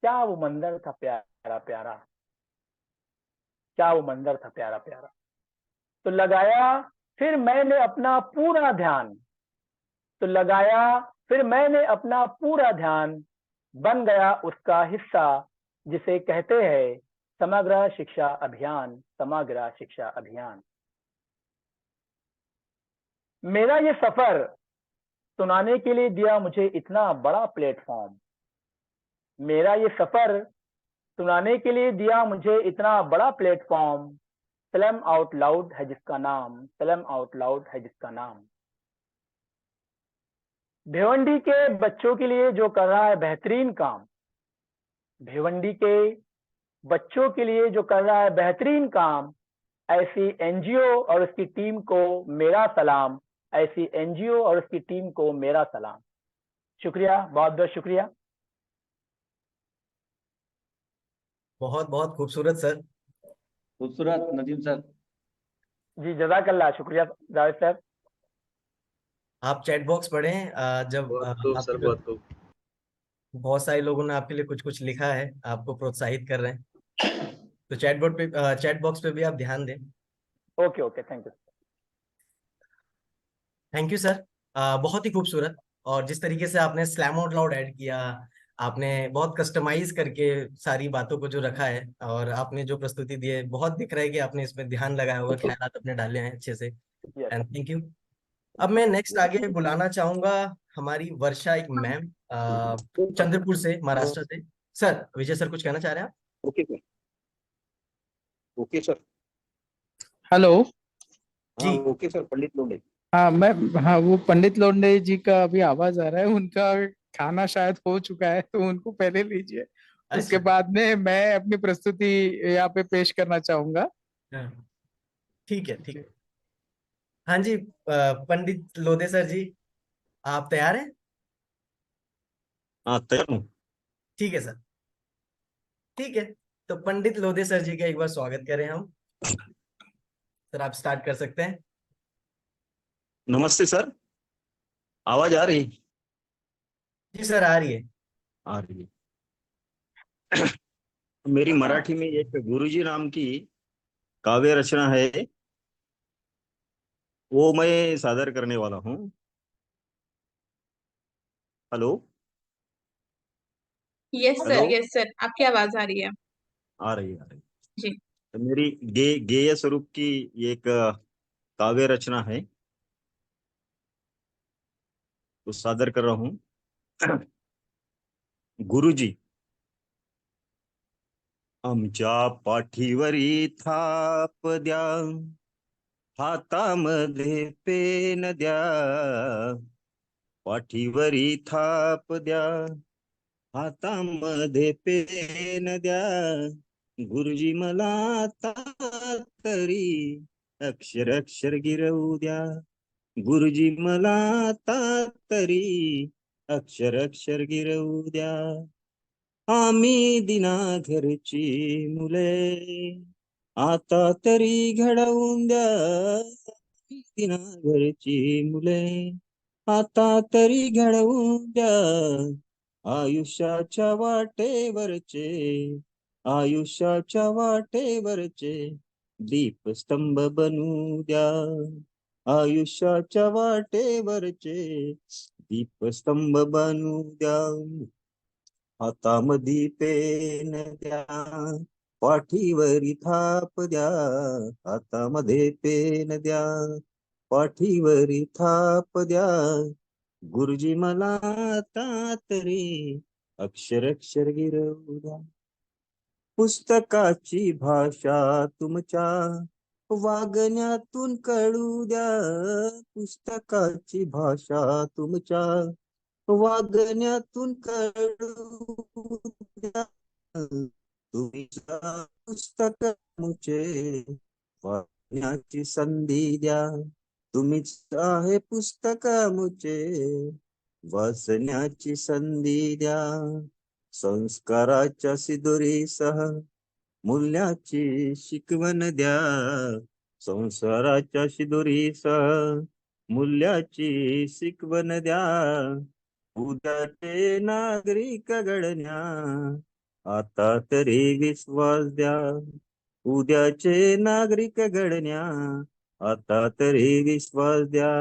क्या वो मंजर था प्यारा प्यारा। क्या वो मंजर था प्यारा प्यारा। तो लगाया फिर मैंने अपना पूरा ध्यान, तो लगाया फिर मैंने अपना पूरा ध्यान, बन गया उसका हिस्सा, जिसे कहते हैं समग्र शिक्षा अभियान, समग्र शिक्षा अभियान। मेरा ये सफर सुनाने के लिए दिया मुझे इतना बड़ा प्लेटफॉर्म, मेरा ये सफर सुनाने के लिए दिया मुझे इतना बड़ा प्लेटफॉर्म, सलम आउट लाउड है जिसका नाम, सलम आउट लाउड है जिसका नाम। भिवंडी के बच्चों के लिए जो कर रहा है बेहतरीन काम, भिवंडी के बच्चों के लिए जो कर रहा है बेहतरीन काम, ऐसी एनजीओ और उसकी टीम को मेरा सलाम, ऐसी एनजीओ और उसकी टीम को मेरा सलाम। शुक्रिया, बहुत बहुत शुक्रिया। बहुत बहुत खूबसूरत सर। खूबसूरत नदीम सर। जी जज़ाकल्लाह, शुक्रिया जावेद सर। आप चैट बॉक्स पढ़ें, जब बहुत खूब सर, आपके बहुत खूब। बहुत सारे लोगों ने आपके लिए कुछ कुछ लिखा है, आपको प्रोत्साहित कर रहे हैं, तो चैट बॉक्स पे भी आप ध्यान दें। Okay okay, thank you. Thank you sir, बहुत ही खूबसूरत। और जिस तरीके से आपने स्लैम आउट लाउड ऐड किया, आपने बहुत कस्टमाइज करके सारी बातों को जो रखा है, और आपने जो प्रस्तुति दी है, बहुत दिख रहा है कि आपने इसमें ध्यान लगाया होगा, ख्यालात अपने डाले हैं अच्छे से, एंड थैंक यू। अब मैं नेक्स्ट आगे बुलाना चाहूंगा हमारी वर्षा एक मैम, चंद्रपुर से, महाराष्ट्र से। सर विजय सर कुछ कहना चाह रहे हैं आप? Okay sir, okay sir. Hello हाँ जी। ओके सर, पंडित लोंढे। हाँ हाँ, वो पंडित लोंढे जी का अभी आवाज आ रहा है, उनका खाना शायद हो चुका है, तो उनको पहले लीजिए, उसके अच्छा। बाद में मैं अपनी प्रस्तुति यहाँ पे पेश करना चाहूंगा। हाँ, ठीक है ठीक है। हाँ जी, पंडित लोधे सर जी, आप तैयार हैं? हाँ तैयार हूँ। ठीक है सर, ठीक है। तो पंडित लोधे सर जी का एक बार स्वागत करें हम। सर आप स्टार्ट कर सकते हैं। नमस्ते सर, आवाज आ रही? जी सर, आ रही है। आ रही है। मेरी मराठी में एक गुरुजी नाम की काव्य रचना है, वो मैं सादर करने वाला हूँ। हेलो हेलो, यस सर, आपकी आवाज आ रही है। आ रही है, आ रही है। जी। तो मेरी गेय स्वरूप की एक काव्य रचना है, तो सादर कर रहा हूँ। गुरुजी, आमच्या पाठीवरी थाप द्या, हातामध्ये पेन द्या, पाठीवरी थाप द्या, हातामध्ये पेन द्या, गुरुजी मला आता तरी अक्षर अक्षर गिरवू द्या, गुरुजी मला आता तरी अक्षर अक्षर गिरवू द्या, आम्ही दिना घरची मुले आता तरी घडवून द्या, आम्ही दिना घरची मुले आता तरी घडवून द्या, आयुष्याच्या वाटेवरचे, आयुष्याच्या वाटेवरचे दीपस्तंभ बनू द्या, आयुष्याच्या वाटेवरचे दीपस्तंभ बनू द्या, हातामध्ये पेन द्या, पाठीवरी थाप द्या, हातामध्ये पेन द्या, पाठीवरी थाप द्या, गुरुजी मला आता तरी अक्षर अक्षर गिरवू द्या, पुस्तकाची भाषा तुमच्या वागण्यातून कळू द्या, पुस्तकाची भाषा तुमच्या वागण्यातून कळू द्या, तुम्ही पुस्तक मुचे वाचण्याची संधी द्या, तुम्हीच आहे पुस्तक मुचे वाचण्याची संधी द्या, संस्काराच्या सिदुरीसह मूल्याची शिकवण द्या, संसाराच्या शिदुरीसह मूल्याची शिकवण द्या, उद्याचे नागरिक घडण्या आता तरी विश्वास द्या, उद्याचे नागरिक घडण्या आता तरी विश्वास द्या.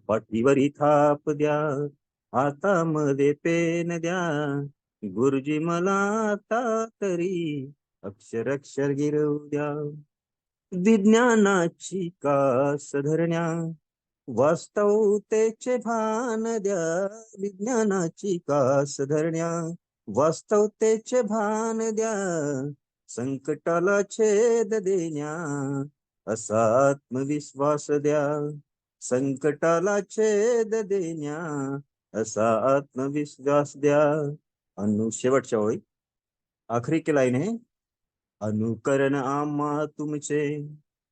पाठीवरी थाप द्या, हातामध्ये पेन द्या. गुरुजी मला आता तरी अक्षर अक्षर गिरवू द्या. विज्ञानाची कास धरण्या वास्तवतेचे भान द्या. विज्ञानाची कास धरण्या वास्तवतेचे भान द्या. संकटाला छेद देण्या असा आत्मविश्वास द्या. संकटाला छेद देण्या असा आत्मविश्वास द्या. शेवटच्या ओळी आखरी की लाईन है. अनुकरण आम्हा तुमचे,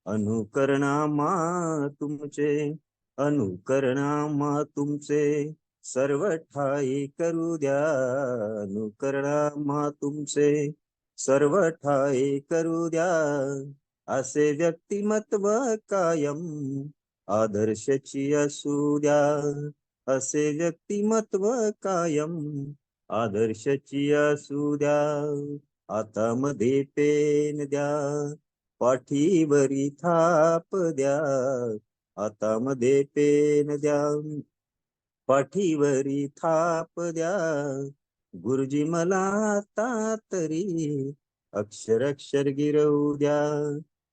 अनुकरण आम्हा तुमचे, अनुकरण आम्हा तुमचे सर्व ठाई करू द्या. अनुकरण आम्हा तुमचे सर्व ठाई करू द्या. असे व्यक्तिमत्व कायम आदर्शाची असू द्या. असे व्यक्तिमत्व कायम आदर्शाची असू द्या. हातामध्ये पेन द्या, पाठीवरी थाप द्या. हातामध्ये पेन द्या, पाठीवरी थाप द्या. गुरुजी मला आता तरी अक्षर अक्षर गिरवू द्या.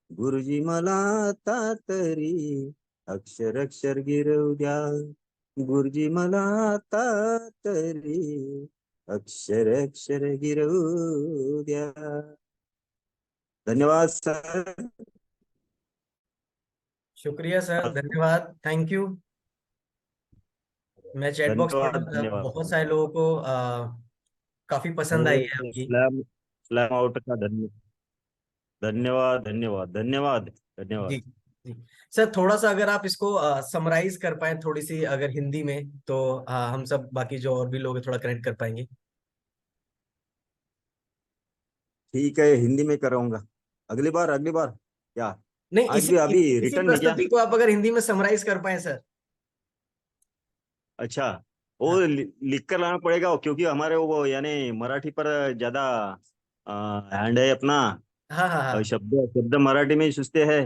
गुरुजी मला आता तरी अक्षर अक्षर गिरवू द्या. गुरुजी मला आता तरी अक्षर अक्षर गिरवू द्या. धन्यवाद सर. शुक्रिया सर, धन्यवाद, थैंक यू. मैं चैट बॉक्स पढ़ धन्यवाद रहा था, धन्यवाद. बहुत सारे लोगों को काफी पसंद आई है आपकी. स्लैम स्लैम आउट का धन्यवाद धन्यवाद धन्यवाद धन्यवाद. जी जी सर, थोड़ा सा अगर आप इसको समराइज कर पाए थोड़ी सी अगर हिंदी में, तो हम सब बाकी जो और भी लोग हैं थोड़ा कनेक्ट कर पाएंगे. ठीक है, हिंदी में कराऊंगा अगली बार. अगली बार क्या नहीं, आज भी अभी इसी रिटर्न में क्या? प्रस्तुति को आप अगर हिंदी में समराइज कर पाए सर. अच्छा, वो लिख कर लाना पड़ेगा क्योंकि हमारे वो यानी मराठी पर ज्यादा हैंड है अपना. हाँ हाँ हाँ शब्द शब्द मराठी में सुस्ते हैं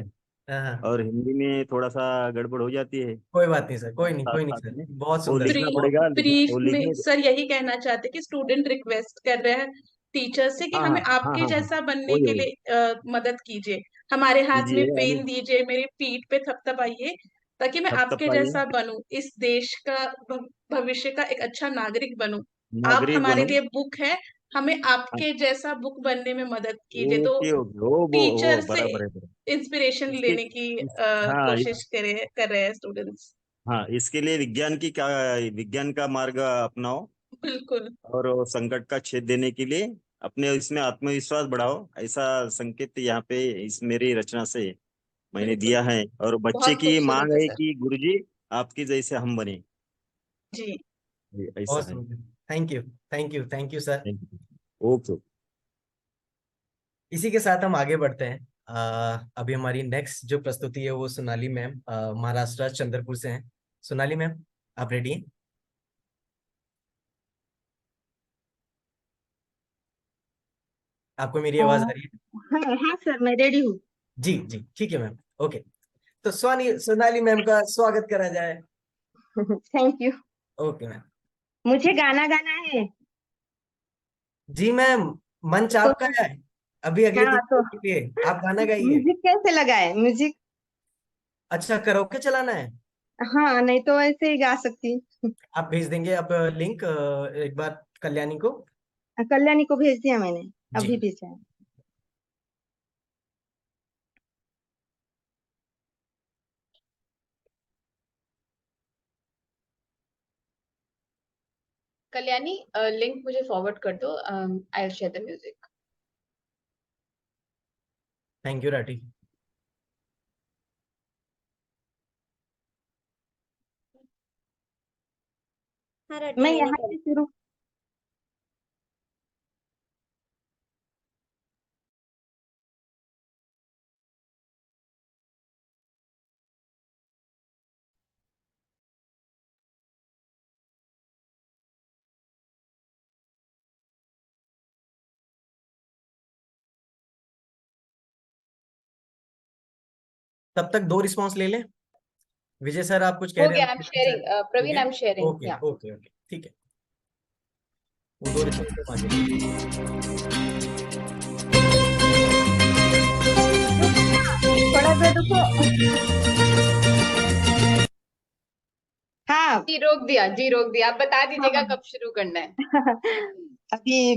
हाँ हाँ. और हिंदी में थोड़ा सा गड़बड़ हो जाती है. कोई बात नहीं सर, कोई नहीं, साथ कोई नहीं साथ सर, में बहुत वो सुंदर. लिखना पड़ेगा. ब्रीफ वो में लिखने. सर यही कहना चाहते कि स्टूडेंट रिक्वेस्ट कर रहे हैं टीचर से कि हाँ हमें हाँ हाँ आपके हाँ हाँ. जैसा बनने वही के वही लिए मदद कीजिए. हमारे हाथ में कीजिए. अभी पेन दीजिए, मेरी पीठ पे थपथपाइए ताकि मैं आपके थपथपाइए, जैसा बनूं, इस देश का भविष्य का एक अच्छा नागरिक बनूं. आप नागरिक हमारे बनो. लिए बुक है, हमें आपके जैसा बुक बनने में मदद कीजिए. तो ओके ओके. वो टीचर से बराबर है बराबर. इंस्पिरेशन इसके लेने की हाँ कोशिश कर रहे हैं स्टूडेंट्स. हाँ, इसके लिए विज्ञान का मार्ग अपनाओ बिल्कुल और वो संकट का छेद देने के लिए अपने इसमें आत्मविश्वास बढ़ाओ. ऐसा संकेत यहाँ पे इस मेरी रचना से मैंने बिल्कुल. दिया है. और बच्चे बहुत की मांग खूबसूरत है है सर. कि गुरुजी आपकी जैसे हम बने. जी. ऐसा बहुत है. सुंदर. Thank you, thank you, thank you sir. Thank you. Okay. इसी के साथ हम आगे बढ़ते हैं. अभी हमारी नेक्स्ट जो प्रस्तुति है वो सोनाली मैम महाराष्ट्र चंद्रपुर से हैं. सोनाली मैम, आप रेडी हैं? आपको मेरी आवाज आ रही है? हाँ हाँ सर, मैं रेडी हूँ. जी जी, ठीक है मैम, ओके. तो सोनाली मैम का स्वागत करा जाए. Thank you. Okay ma'am. मुझे गाना गाना है. जी मैम, मंच तो आपका है अभी अगले हाँ, कुछ तो देर के लिए, आप गाना गाइए. म्यूजिक कैसे लगाए? म्यूजिक अच्छा, कराओके चलाना है? हाँ, नहीं तो ऐसे ही गा सकती हूँ. आप भेज देंगे आप लिंक एक बार कल्याणी को? कल्याणी को भेज दिया मैंने, अभी जी. भेजा है. कल्याणी, लिंक मुझे फॉरवर्ड कर दो. I will share the music. Thank you Rathi. मैं यहाँ से शुरू तब तक 2 रिस्पॉन्स ले लें। विजय सर आप कुछ कह हो रहे गया, हैं? I am sharing, Praveen I am sharing. Okay okay okay ठीक है, वो 2 रिस्पॉन्स आगे। थोड़ा सा रुको। हाँ जी रोक दिया, आप बता दीजिएगा कब शुरू करना है। अभी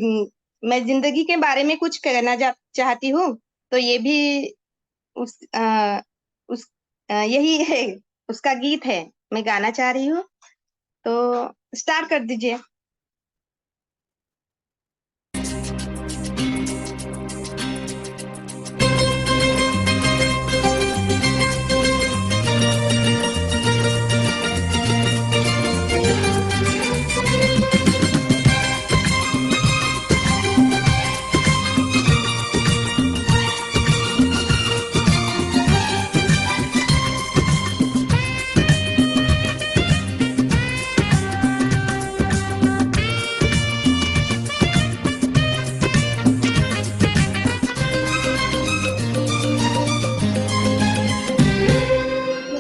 मैं जिंदगी के बारे में कुछ कहना चाहती हूँ, तो ये भी यही है, उसका गीत है, मैं गाना चाह रही हूँ, तो स्टार्ट कर दीजिए।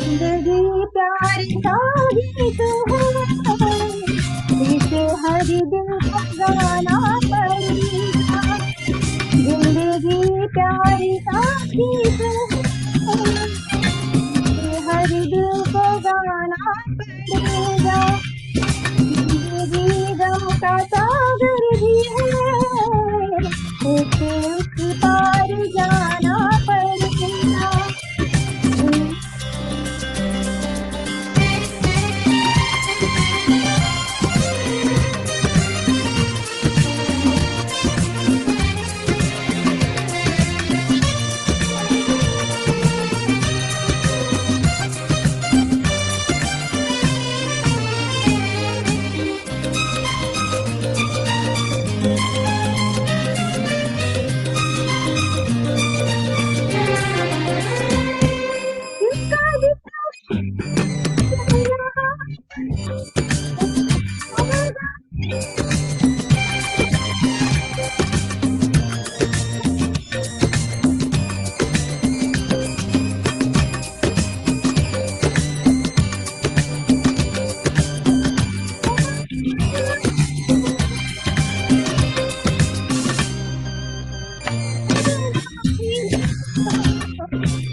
जिंदगी प्यार का गीत है, इसे हर दिल को गाना पड़ेगा। जिंदगी प्यार का गीत है, इसे हर दिल को गाना पड़ेगा। जिंदगी गम का सागर भी है, इसे उस पार जाना पड़ेगा।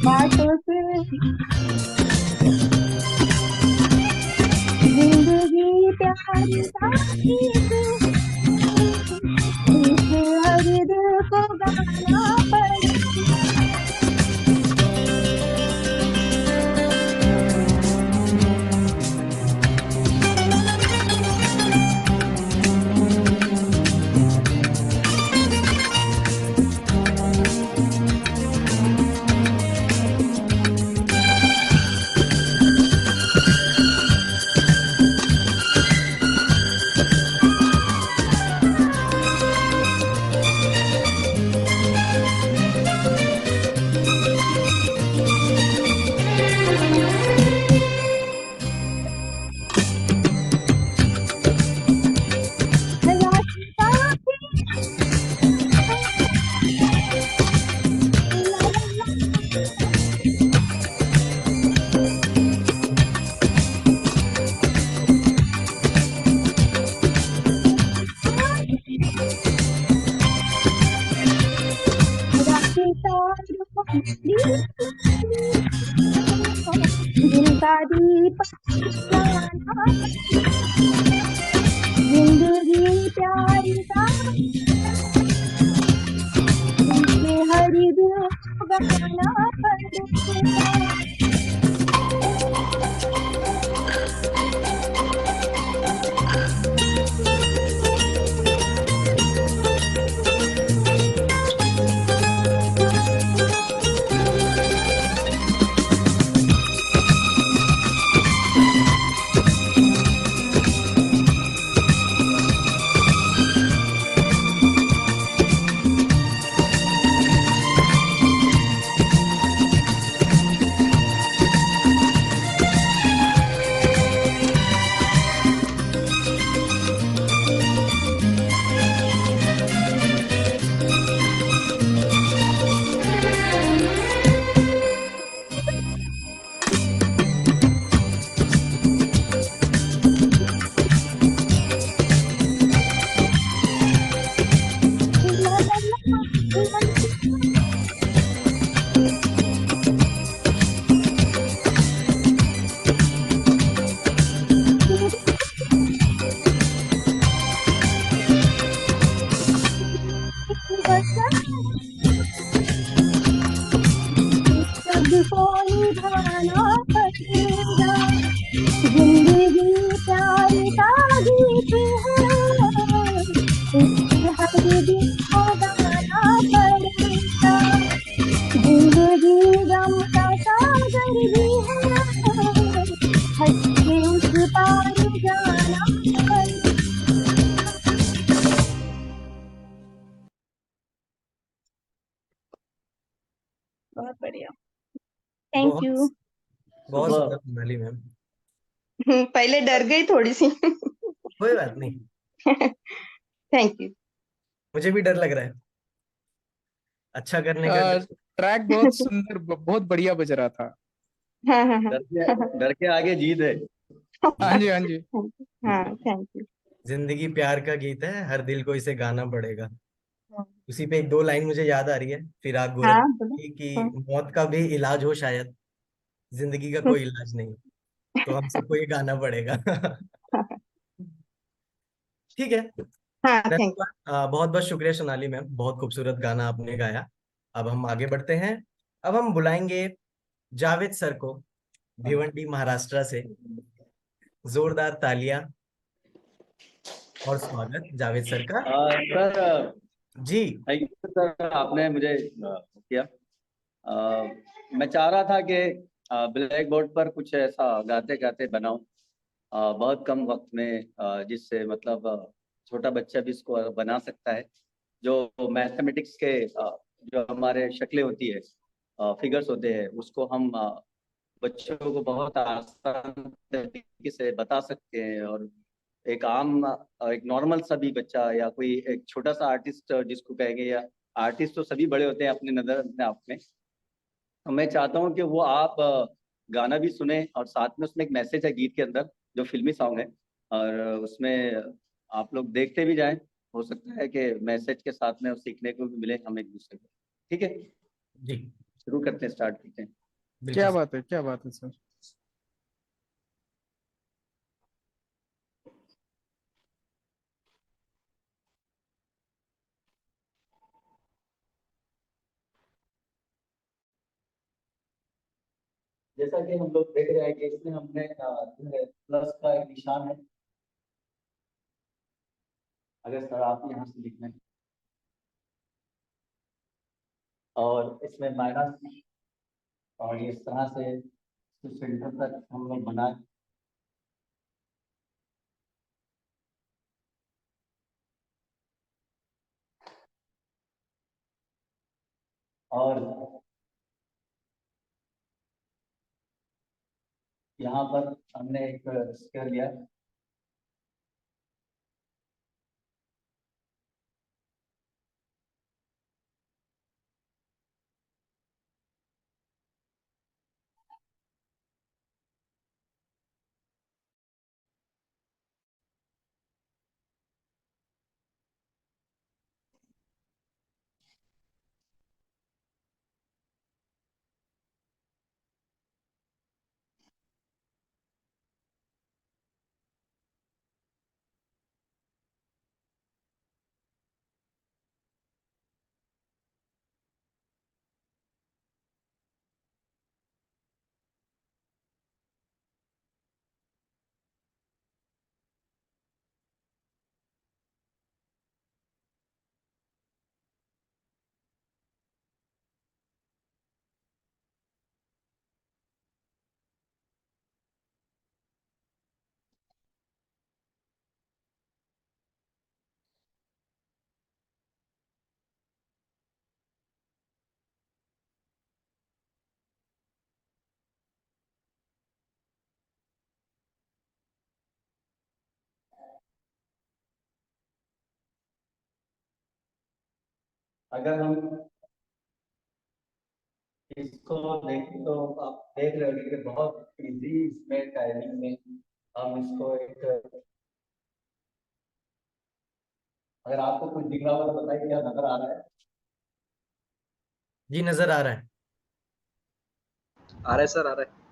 बातों से जिंदगी प्यार का गीत है, इसे हर दिल को गाना पड़ेगा। जिनका दीप जलाना, जिंदगी प्यार का इसे हर दिल को गाना पड़ेगा। यू। बहुत सुबह। सुंदर सोनाली मैम। पहले डर गई थोड़ी सी। कोई बात नहीं, थैंक यू। मुझे भी डर लग रहा है। अच्छा करने का डर। ट्रैक बहुत सुंदर, बहुत बढ़िया बज रहा था। हाँ हाँ हाँ। डर के आगे जीत है। हाँ जी, हाँ जी। हाँ थैंक यू। जिंदगी प्यार का गीत है, हर दिल को इसे गाना पड़ेगा। उसी पे एक दो लाइन मुझे याद आ रही है, फिराक हाँ गोरख बोलो। की हाँ। मौत का भी इलाज हो शायद, जिंदगी का कोई इलाज नहीं, तो हम सबको ये गाना पड़ेगा। ठीक है। हाँ थैंक यू। बहुत बहुत शुक्रिया सोनाली मैम, बहुत खूबसूरत गाना आपने गाया। अब हम आगे बढ़ते हैं। अब हम बुलाएंगे जावेद सर को, भिवंडी महाराष्ट्र से। जोरदार तालियां और स्वागत जावेद सर का। Sir ji. Thank you sir, आपने मुझे किया। मैं चाह रहा था कि ब्लैक बोर्ड पर कुछ ऐसा गाते गाते बनाऊं, बहुत कम वक्त में, जिससे मतलब छोटा बच्चा भी इसको बना सकता है। जो मैथमेटिक्स के जो हमारे शक्लें होती है, फिगर्स होते हैं, उसको हम बच्चों को बहुत आसान तरीके से बता सकते हैं। और एक आम एक नॉर्मल सा भी बच्चा या कोई एक छोटा सा आर्टिस्ट जिसको कहेंगे, या आर्टिस्ट तो सभी बड़े होते हैं अपने नजर अपने आप में, तो मैं चाहता हूँ कि वो आप गाना भी सुने और साथ में उसमें एक मैसेज है गीत के अंदर, जो फिल्मी सॉन्ग है, और उसमें आप लोग देखते भी जाएं। हो सकता है कि मैसेज के साथ में सीखने को भी मिले हम एक दूसरे को। ठीक है, जी शुरू करते हैं, स्टार्ट करते हैं। बिल्कुल। क्या बात है सर। जैसा कि हम लोग देख रहे हैं कि इसमें हमने प्लस का एक निशान है। अगर सर आप यहाँ से लिखना है, और इसमें माइनस, और इस तरह से सेंटर तक हम लोग बनाए। और यहाँ पर हमने एक स्क्वायर लिया, अगर हम इसको देखें तो आप देख रहे होंगे कि बहुत इजी इसमें टाइमिंग में हम इसको एक, अगर आपको कुछ दिख रहा हो तो बताइए, क्या नजर आ रहा है? जी नजर आ रहा है। आ रहा है सर, आ रहा है।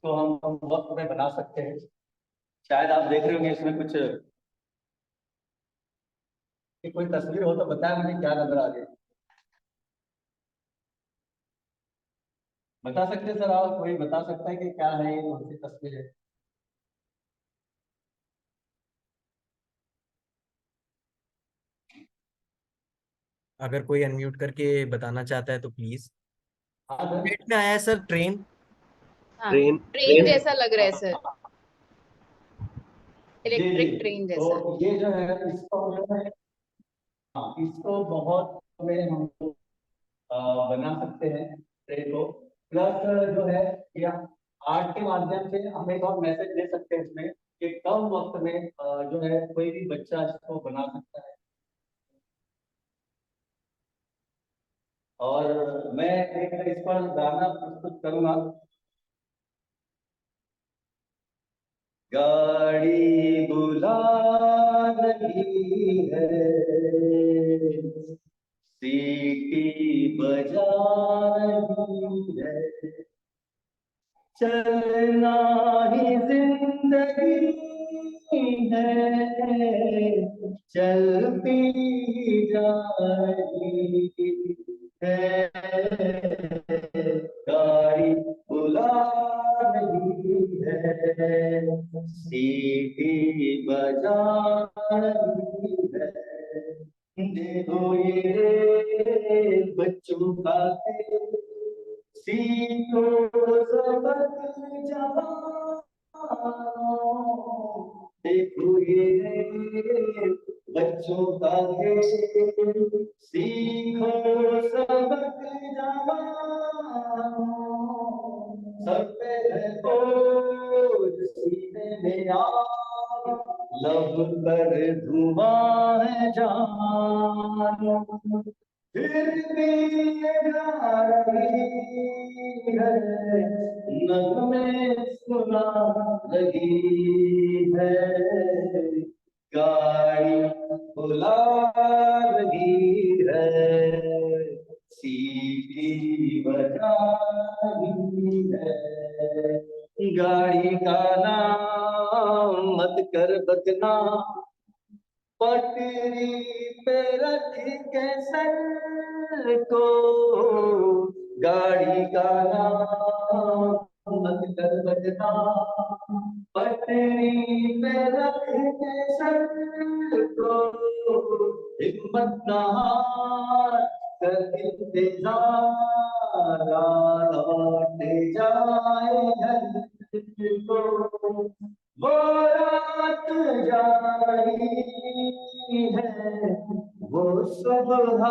इसको हम वक्त में बना सकते हैं। शायद आप देख रहे होंगे इसमें कुछ कोई तस्वीर हो तो बताया मुझे क्या नजर आ रही है। बता सकते हैं सर, आप कोई बता सकता है कि क्या है, ये कौन सी तस्वीर है? अगर कोई अनम्यूट करके बताना चाहता है तो प्लीज। हाँ सर। पेट में आया है सर ट्रेन। हाँ ट्रेन ट्रेन जैसा लग रहा है सर, जी जी। इलेक्ट्रिक ट्रेन तो जैसा। ये जो है इसको जो है, हाँ, इसको बहुत में हम लोग बना सकते हैं ट्रेन को। प्लस जो है या आर्ट के माध्यम से हम एक और मैसेज दे सकते हैं इसमें कि कम वक्त में जो है कोई भी बच्चा इसको बना सकता है। और मैं एक इस पर गाना प्रस्तुत करूंगा। गाड़ी बुला रही है, सीटी बजा रही है, चलना ही जिंदगी है, चलती जा रही है, गाड़ी बुला रही है, सीटी बजा रही है, देखो ये बच्चों का खेल, सीखो सबक जवानों, देखो ये बच्चों का खेल, सीखो सबक जवानों, सब पे है बोझ सीने में आग, लब पर धुआं है जानो, फिर भी ये गा रही है, नगमे सुना रही है, गाड़ी बुला रही है, सीटी बजा रही है, गाड़ी का नाम मत कर बदनाम, पटरी पे रख के सर को, गाड़ी का नाम मत कर बदनाम, पटरी पे रख के सर को, हिम्मत ना हार कर इंतजार, लौट जाए घर को, वो रात जा रही है, वो सुबह आ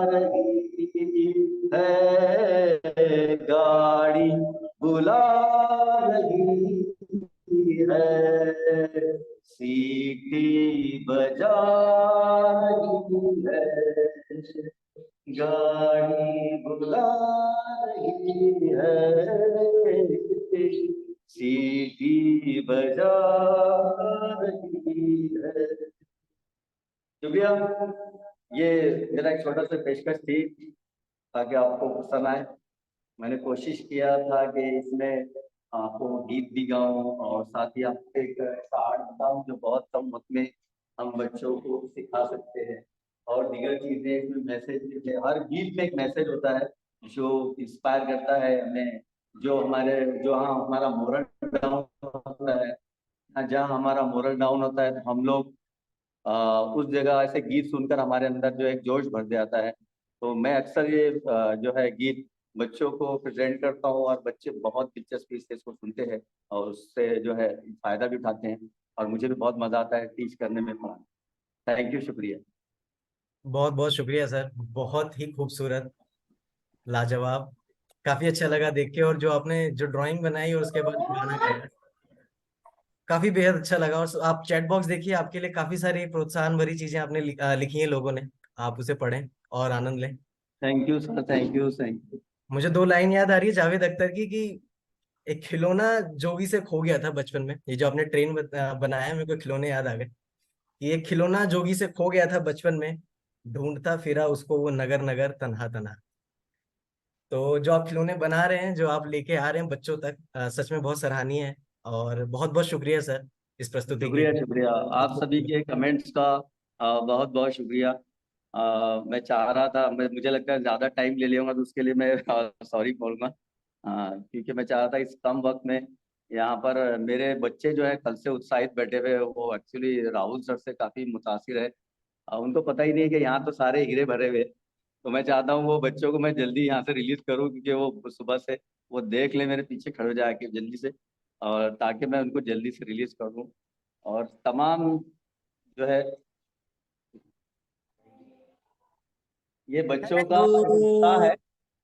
रही है, गाड़ी बुला रही है, सीटी बजा रही है, गाड़ी बुला रही है, सीटी बजा रही है। शुक्रिया। ये मेरा एक छोटा सा पेशकश थी ताकि आपको पसंद आए। मैंने कोशिश किया था कि इसमें आपको गीत भी गाऊं और साथ ही आपको एक ऐसा आर्ट बताऊं जो बहुत कम वक्त में हम बच्चों को सिखा सकते हैं, और दीगर चीजें इसमें मैसेज, हर गीत में एक मैसेज होता है जो इंस्पायर करता है हमें, जो हाँ हमारा मोरल डाउन होता है, जहाँ हमारा मोरल डाउन होता है तो हम लोग उस जगह ऐसे गीत सुनकर हमारे अंदर जो एक जोश भर जाता है। तो मैं अक्सर ये जो है गीत बच्चों को प्रेजेंट करता हूँ और बच्चे बहुत दिलचस्पी से इसको सुनते हैं और उससे जो है फायदा भी उठाते हैं, और मुझे भी बहुत मजा आता है टीच करने में, पढ़ाने। थैंक यू, शुक्रिया। बहुत बहुत शुक्रिया सर, बहुत ही खूबसूरत, लाजवाब, काफी अच्छा लगा देख के। और जो आपने जो ड्राइंग बनाई और उसके बाद गाना गाया, काफी बेहद अच्छा लगा। और आप चैट बॉक्स देखिए, आपके लिए काफी सारी प्रोत्साहन भरी चीजें आपने लिखी हैं लोगों ने, आप उसे पढ़ें और आनंद लें। Thank you sir, thank you, thank you. मुझे दो लाइन याद आ रही है जावेद अख्तर की, कि एक खिलौना जोगी से खो गया था बचपन में। ये जो आपने ट्रेन बनाया है, मेरे को खिलौने याद आ गए। ये खिलौना जोगी से खो गया था बचपन में, ढूंढता फिरा उसको वो नगर नगर तन्हा तन्हा। तो जो आप खिलौने बना रहे हैं, जो आप लेके आ रहे हैं बच्चों तक, सच में बहुत सराहनीय है। और बहुत बहुत शुक्रिया सर इस प्रस्तुति के शुक्रिया लिए। शुक्रिया आप सभी के कमेंट्स का बहुत बहुत शुक्रिया। मैं चाह रहा था, मुझे लगता है ज़्यादा टाइम ले लूँगा तो उसके लिए मैं सॉरी बोलूँगा, क्योंकि मैं चाह रहा था इस कम वक्त में यहाँ पर मेरे बच्चे जो है कल से उत्साहित बैठे हुए, वो एक्चुअली राहुल सर से काफ़ी मुतासिर है। उनको पता ही नहीं है कि यहाँ तो सारे हीरे भरे हुए, तो मैं चाहता हूँ वो बच्चों को मैं जल्दी यहाँ से रिलीज करूँ, क्योंकि वो सुबह से वो देख ले मेरे पीछे खड़े हो जाके जल्दी से, और ताकि मैं उनको जल्दी से रिलीज कर दूँ। और तमाम जो है ये बच्चों का एक उत्साह है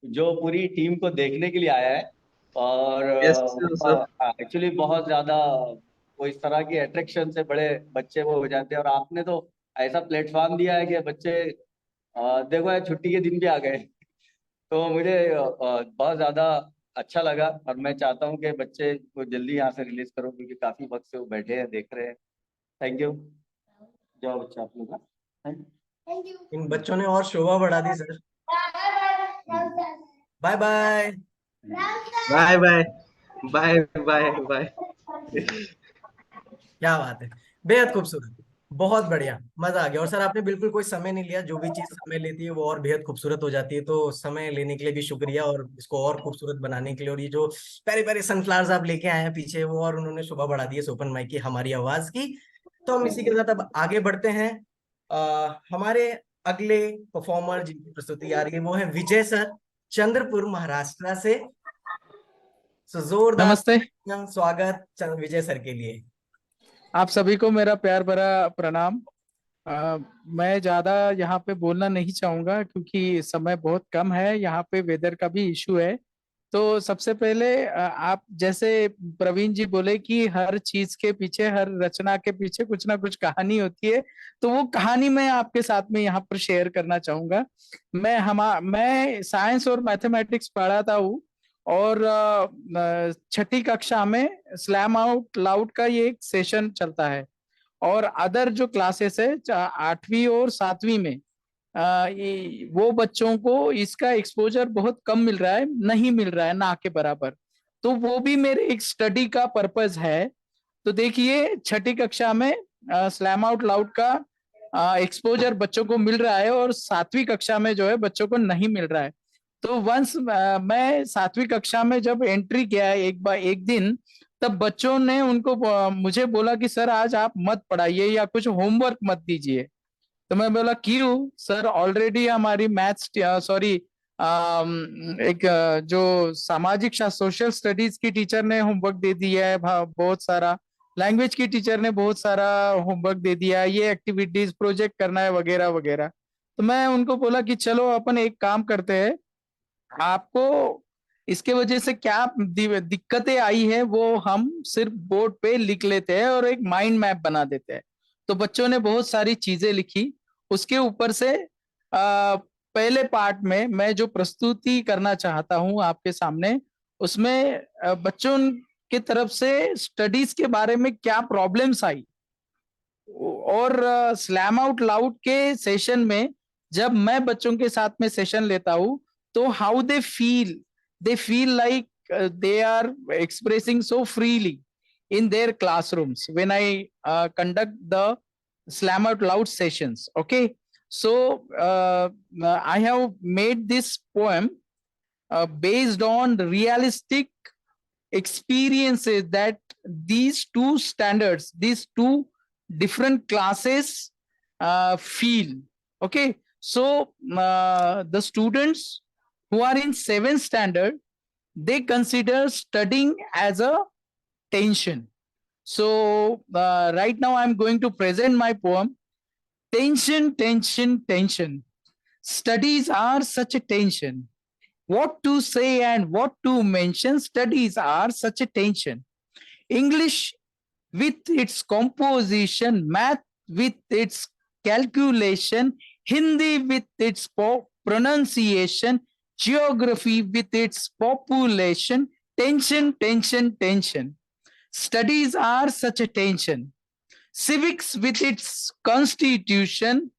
जो पूरी टीम को देखने के लिए आया है, और यस सर। एक्चुअली बहुत ज्यादा वो इस तरह की अट्रैक्शन से बड़े बच्चे वो हो जाते हैं, और आपने तो ऐसा प्लेटफॉर्म दिया है कि बच्चे देखो यार छुट्टी के दिन भी आ गए तो मुझे बहुत ज्यादा अच्छा लगा, और मैं चाहता हूँ कि बच्चे को जल्दी यहाँ से रिलीज करो, क्योंकि काफी वक्त से वो बैठे हैं देख रहे हैं। Thank you. जाओ बच्चा आप लोग का। इन बच्चों ने और शोभा बढ़ा दी sir. Bye bye bye bye bye bye bye. क्या बात है, बेहद खूबसूरत, बहुत बढ़िया, मजा आ गया। और सर आपने बिल्कुल कोई समय नहीं लिया, जो भी चीज समय लेती है वो और बेहद खूबसूरत हो जाती है, तो समय लेने के लिए भी शुक्रिया, और इसको और खूबसूरत बनाने के लिए। और ये जो प्यारे प्यारे सनफ्लावर्स आप लेके आए हैं पीछे, वो और उन्होंने शोभा बढ़ा दी है सोपन माई की, हमारी आवाज की। तो हम इसी के साथ अब आगे बढ़ते हैं। हमारे अगले परफॉर्मर जिनकी प्रस्तुति आ रही है वो है विजय सर, चंद्रपुर महाराष्ट्र से। जोरदार नमस्ते। स्वागत विजय सर के लिए। आप सभी को मेरा प्यार भरा प्रणाम। मैं ज्यादा यहाँ पे बोलना नहीं चाहूंगा क्योंकि समय बहुत कम है, यहाँ पे वेदर का भी इशू है। तो सबसे पहले आप जैसे प्रवीण जी बोले कि हर चीज के पीछे, हर रचना के पीछे कुछ ना कुछ कहानी होती है, तो वो कहानी मैं आपके साथ में यहाँ पर शेयर करना चाहूंगा। मैं साइंस और मैथमेटिक्स पढ़ाता हूँ, और छठी कक्षा में स्लैम आउट लाउड का ये एक सेशन चलता है, और अदर जो क्लासेस है 8वीं और 7वीं में वो बच्चों को इसका एक्सपोजर बहुत कम मिल रहा है, नहीं मिल रहा है ना के बराबर। तो वो भी मेरे एक स्टडी का पर्पस है। तो देखिए छठी कक्षा में स्लैम आउट लाउड का एक्सपोजर बच्चों को मिल रहा है, और 7वीं कक्षा में जो है बच्चों को नहीं मिल रहा है। तो वंस मैं 7वीं कक्षा में जब एंट्री किया है एक दिन, तब बच्चों ने उनको मुझे बोला कि सर आज आप मत पढ़ाइए या कुछ होमवर्क मत दीजिए। तो मैं बोला क्यों सर, ऑलरेडी हमारी मैथ्स सॉरी एक जो सामाजिक शास्त्र सोशल स्टडीज की टीचर ने होमवर्क दे दिया है बहुत सारा, लैंग्वेज की टीचर ने बहुत सारा होमवर्क दे दिया है, ये एक्टिविटीज प्रोजेक्ट करना है वगैरह वगैरह। तो मैं उनको बोला कि चलो अपन एक काम करते हैं, आपको इसके वजह से क्या दिक्कतें आई है वो हम सिर्फ बोर्ड पे लिख लेते हैं और एक माइंड मैप बना देते हैं। तो बच्चों ने बहुत सारी चीजें लिखी। उसके ऊपर से पहले पार्ट में मैं जो प्रस्तुति करना चाहता हूं आपके सामने, उसमें बच्चों की तरफ से स्टडीज के बारे में क्या प्रॉब्लम्स आई, और स्लैम आउट लाउड के सेशन में जब मैं बच्चों के साथ में सेशन लेता हूं, तो how they feel like they are expressing so freely in their classrooms when I conduct the slam out loud sessions. Okay, so I have made this poem based on realistic experiences that these two standards, these two different classes feel. Okay, so the students who are in 7th standard, they consider studying as a tension. So right now I'm going to present my poem. Tension, tension, tension. Studies are such a tension. What to say and what to mention, studies are such a tension. English with its composition, math with its calculation, Hindi with its pronunciation, geography with its population, tension, tension, tension. Studies are such a tension. Civics with its constitution,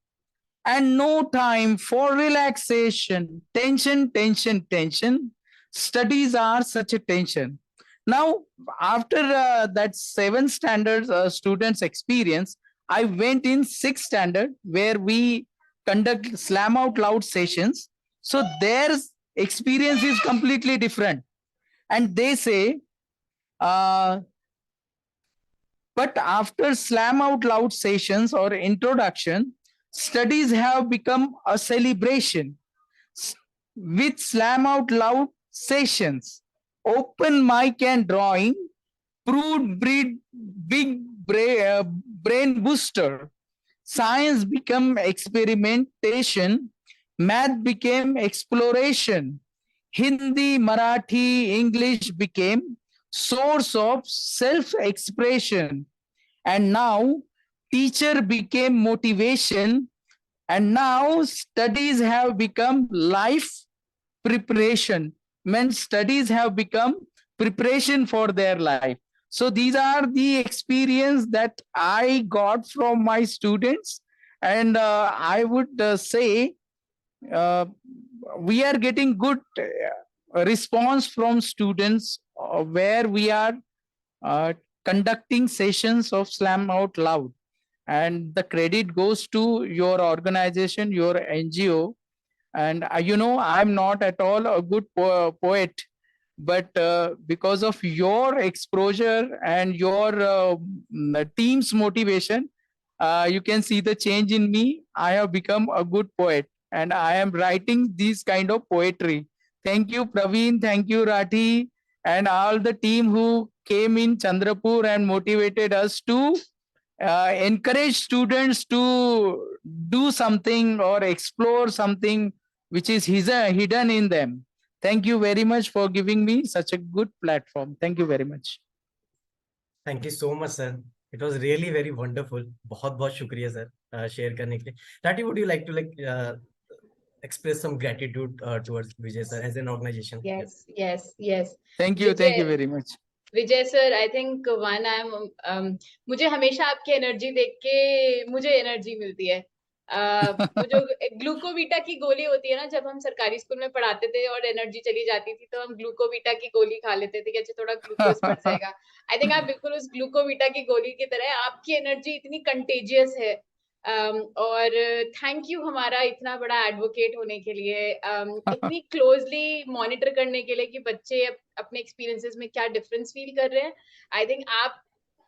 and no time for relaxation. Tension, tension, tension. Studies are such a tension. Now, after that 7th standard students experience, I went in 6th standard where we conduct slam out loud sessions. So their experience is completely different. And they say, but after slam out loud sessions or introduction, studies have become a celebration. With slam out loud sessions, open mic and drawing, proved breed big brain booster. Science became experimentation, math became exploration, Hindi, Marathi, English became source of self-expression. And now teacher became motivation, and now studies have become life preparation. Means studies have become preparation for their life. So these are the experience that I got from my students, and I would say we are getting good response from students where we are conducting sessions of Slam Out Loud, and the credit goes to your organization, your NGO. And I'm not at all a good poet, but because of your exposure and your team's motivation, you can see the change in me. I have become a good poet, and I am writing this kind of poetry. Thank you, Praveen. Thank you, Rathi, and all the team who came in Chandrapur and motivated us to encourage students to do something or explore something which is hidden in them. Thank you very much for giving me such a good platform. Thank you very much. Thank you so much, sir. It was really very wonderful. बहुत बहुत शुक्रिया sir share करने के लिए. Tati, would you like to express some gratitude towards Vijay sir as an organization? Yes. Thank you very much. Vijay sir, I think मुझे हमेशा आपकी energy देख के मुझे एनर्जी मिलती है. वो जो ग्लूकोवीटा की गोली होती है ना, जब हम सरकारी स्कूल में पढ़ाते थे और एनर्जी चली जाती थी तो हम ग्लूकोवीटा की गोली खा लेते थे कि अच्छा थोड़ा ग्लूकोज बढ़ जाएगा. आई थिंक आप बिल्कुल उस ग्लूकोवीटा की गोली की तरह, आपकी एनर्जी इतनी कंटेजियस है. और थैंक यू हमारा इतना बड़ा एडवोकेट होने के लिए, इतनी क्लोजली मॉनिटर करने के लिए कि बच्चे अपने एक्सपीरियंसेस में क्या डिफरेंस फील कर रहे हैं. आई थिंक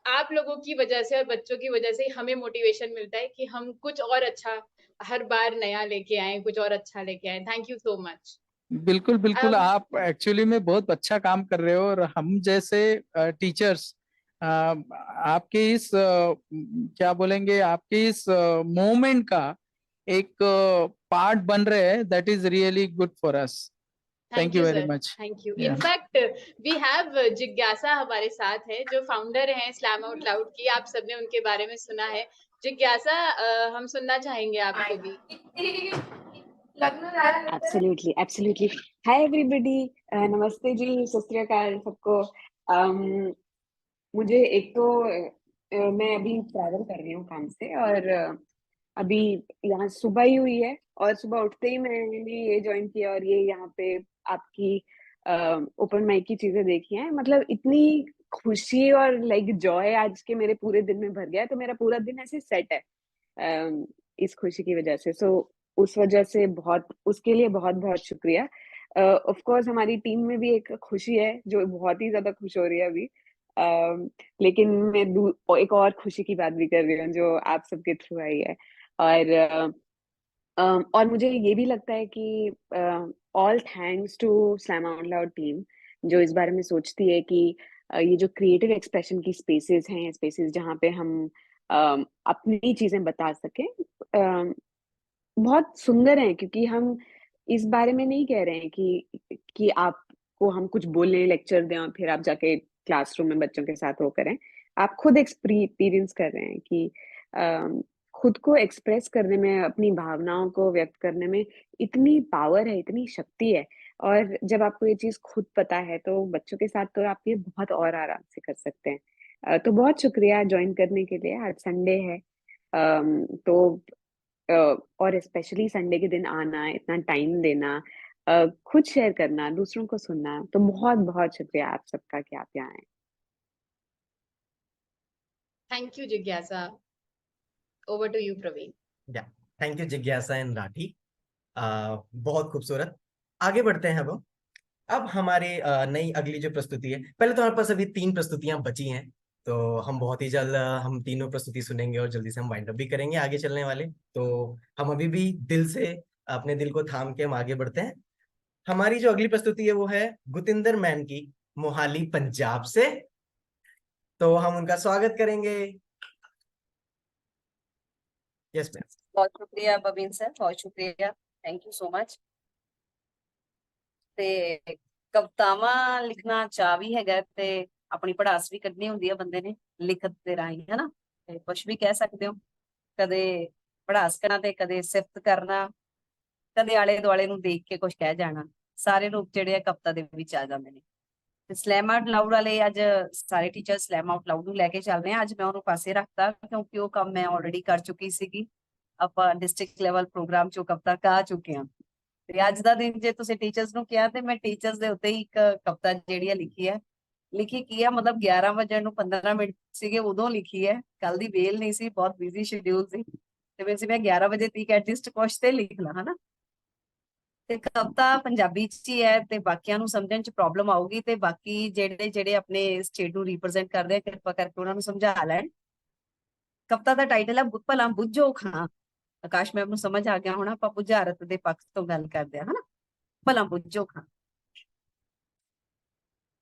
आप लोगों की वजह से और बच्चों की वजह से हमें मोटिवेशन मिलता है कि हम कुछ और अच्छा हर बार नया लेके आए, कुछ और अच्छा लेके आए. Thank you so much. बिल्कुल आप एक्चुअली में बहुत अच्छा काम कर रहे हो, और हम जैसे टीचर्स आपके इस क्या बोलेंगे, आपके इस मूवमेंट का एक पार्ट बन रहे हैं. That is really good for us. Thank you very much. Thank you. In fact, we have जिज्ञासा हमारे साथ है, जो फाउंडर हैं स्लैम आउट लाउड की. आप सबने उनके बारे में सुना है. जिज्ञासा, हम सुनना चाहेंगे आपको भी. Absolutely. Hi everybody. नमस्ते जी, सत श्री अकाल सबको. मुझे एक तो मैं अभी ट्रैवल कर रही हूँ काम से, और अभी यहाँ सुबह ही हुई है, और सुबह उठते ही मैंने ये ज्वाइन किया और ये यहाँ पे आपकी ओपन माइक की चीजें देखी हैं. मतलब इतनी खुशी और लाइक जॉय आज के मेरे पूरे दिन में भर गया है. तो मेरा पूरा दिन ऐसे सेट है इस खुशी की वजह से. सो उस वजह से उसके लिए बहुत बहुत शुक्रिया. ऑफ कोर्स हमारी टीम में भी एक खुशी है जो बहुत ही ज्यादा खुश हो रही है अभी. लेकिन मैं एक और खुशी की बात भी कर रही हूँ जो आप सबके थ्रू आई है. और मुझे ये भी लगता है कि all thanks to slam out loud team, जो इस बारे में सोचती है कि ये जो क्रिएटिव एक्सप्रेशन की स्पेसेस हैं, स्पेसेस जहाँ पे हम अपनी चीजें बता सकें, बहुत सुंदर हैं. क्योंकि हम इस बारे में नहीं कह रहे हैं कि आपको हम कुछ बोले, लेक्चर दें और फिर आप जाके क्लासरूम में बच्चों के साथ वो करें. आप खुद एक्सपीरियंस कर रहे हैं कि खुद को एक्सप्रेस करने में, अपनी भावनाओं को व्यक्त करने में इतनी पावर है, इतनी शक्ति है. और जब आपको ये चीज खुद पता है तो बच्चों के साथ तो आप ये बहुत और आराम से कर सकते हैं. तो बहुत शुक्रिया ज्वाइन करने के लिए. आज संडे है, तो और स्पेशली संडे के दिन आना, इतना टाइम देना, खुद शेयर करना, दूसरों को सुनना, तो बहुत बहुत शुक्रिया आप सबका कि आप यहाँ आए। थैंक यू जिज्ञासा। Over to you Praveen. या थैंक यू जिज्ञासा एंड राठी, बहुत खूबसूरत। आगे बढ़ते हैं अब हमारे नई अगली जो प्रस्तुति है, पहले तो हमारे पास अभी 3 प्रस्तुतियां बची हैं, तो हम बहुत ही जल्द हम तीनों प्रस्तुति सुनेंगे और जल्दी से हम वाइंड अप भी करेंगे आगे चलने वाले। तो हम अभी भी दिल से अपने दिल को थाम के हम आगे बढ़ते हैं। हमारी जो अगली प्रस्तुति है वो है गुतिंदर मैन की, मोहाली पंजाब से। तो हम उनका स्वागत करेंगे। Yes ma'am. बहुत शुक्रिया बबीन सर, बहुत शुक्रिया, थैंक यू सो मच। ਤੇ ਕਵਿਤਾਵਾਂ ਲਿਖਣਾ ਚਾਹ ਵੀ ਹੈਗਾ ਤੇ ਆਪਣੀ ਪੜਾਸ ਵੀ ਕੱਢਣੀ ਹੁੰਦੀ ਆ ਬੰਦੇ ਨੇ ਲਿਖਤ ਦੇ ਰਾਹੀਂ, ਹੈ ਨਾ। ਤੇ ਕੁਝ ਵੀ ਕਹਿ ਸਕਦੇ ਹੋ, ਕਦੇ ਪੜਾਸ ਕਰਨਾ ਤੇ ਕਦੇ ਸਿਫਤ ਕਰਨਾ, ਕਦੇ ਆਲੇ ਦੁਆਲੇ ਨੂੰ ਦੇਖ ਕੇ ਕੁਝ ਕਹਿ ਜਾਣਾ, ਸਾਰੇ ਰੂਪ ਜਿਹੜੇ ਆ ਕਵਿਤਾ ਦੇ ਵਿੱਚ ਆ ਜਾਂਦੇ ਨੇ। ਤੇ ਸਲੈਮ ਆਊਟ ਲਾਊਡ ਵਾਲੇ ਅੱਜ ਸਾਰੇ ਟੀਚਰ ਸਲੈਮ ਆਊਟ ਲਾਊਡ ਨੂੰ ਲੈ ਕੇ ਚੱਲ ਰਹੇ ਆ। ਅੱਜ ਮੈਂ ਉਹਨੂੰ ਪਾਸੇ ਰੱਖਤਾ ਕਿਉਂਕਿ ਉਹ ਕੰਮ ਮੈਂ ਆਲਰੇਡੀ ਕਰ ਚੁੱਕੀ ਸੀਗੀ। ਆਪਾਂ ਡਿਸਟ੍ਰਿਕਟ ਲੈਵਲ ਪ੍ਰੋਗਰਾਮ ਚੋਂ ਕਵਿਤਾ ਗਾ ਚੁੱਕੇ ਹਾਂ। ਤੇ ਅੱਜ ਦਾ ਦਿਨ ਜੇ ਤੁਸੀਂ ਟੀਚਰਸ ਨੂੰ ਕਿਹਾ ਤੇ ਮੈਂ ਟੀਚਰਸ ਦੇ ਉੱਤੇ ਹੀ ਇੱਕ ਕਵਿਤਾ ਜਿਹੜੀ ਆ ਲਿਖੀ ਹੈ। ਲਿਖੀ ਕੀ ਆ, ਮਤਲਬ 11 ਵਜੇ ਨੂੰ 15 ਮਿੰਟ ਸੀਗੇ ਉਦੋਂ ਲਿਖੀ ਹੈ। ਕੱਲ ਦੀ ਵੇਲ ਨਹੀਂ ਸੀ, ਬਹੁਤ ਬਿਜ਼ੀ ਸ਼ਡਿਊਲ ਸੀ, ਤੇ ਵੈਸੇ ਮੈਂ 11 ਵਜੇ ਤੀਕ ਐਟਲੀਸਟ ਕੁਛ ਤੇ ਲਿਖ ਲਾਂ, ਹਨਾ। ਤੇ ਕਵਿਤਾ ਪੰਜਾਬੀ ਚ ਹੀ ਹੈ ਤੇ ਬਾਕੀਆਂ ਨੂੰ ਸਮਝਣ ਚ ਪ੍ਰੋਬਲਮ ਆਊਗੀ, ਤੇ ਬਾਕੀ ਜਿਹੜੇ ਆਪਣੇ ਸਟੇਟ ਨੂੰ ਰਿਪਰੈਜ਼ੈਂਟ ਕਰਦੇ ਆ ਕਿਰਪਾ ਕਰਕੇ ਉਹਨਾਂ ਨੂੰ ਸਮਝਾ ਲੈਣ। ਕਵਿਤਾ ਦਾ ਟਾਈਟਲ ਹੈ ਭਲਾ ਬੁੱਝੋ ਖਾਂ। ਆਕਾਸ਼ ਮੈਮ ਨੂੰ ਸਮਝ ਆ ਗਿਆ ਹੋਣਾ, ਆਪਾਂ ਬੁਝਾਰਤ ਦੇ ਪੱਖ ਤੋਂ ਗੱਲ ਕਰਦੇ ਆ, ਹਨਾ। ਭਲਾ ਬੁੱਝੋ ਖਾਂ।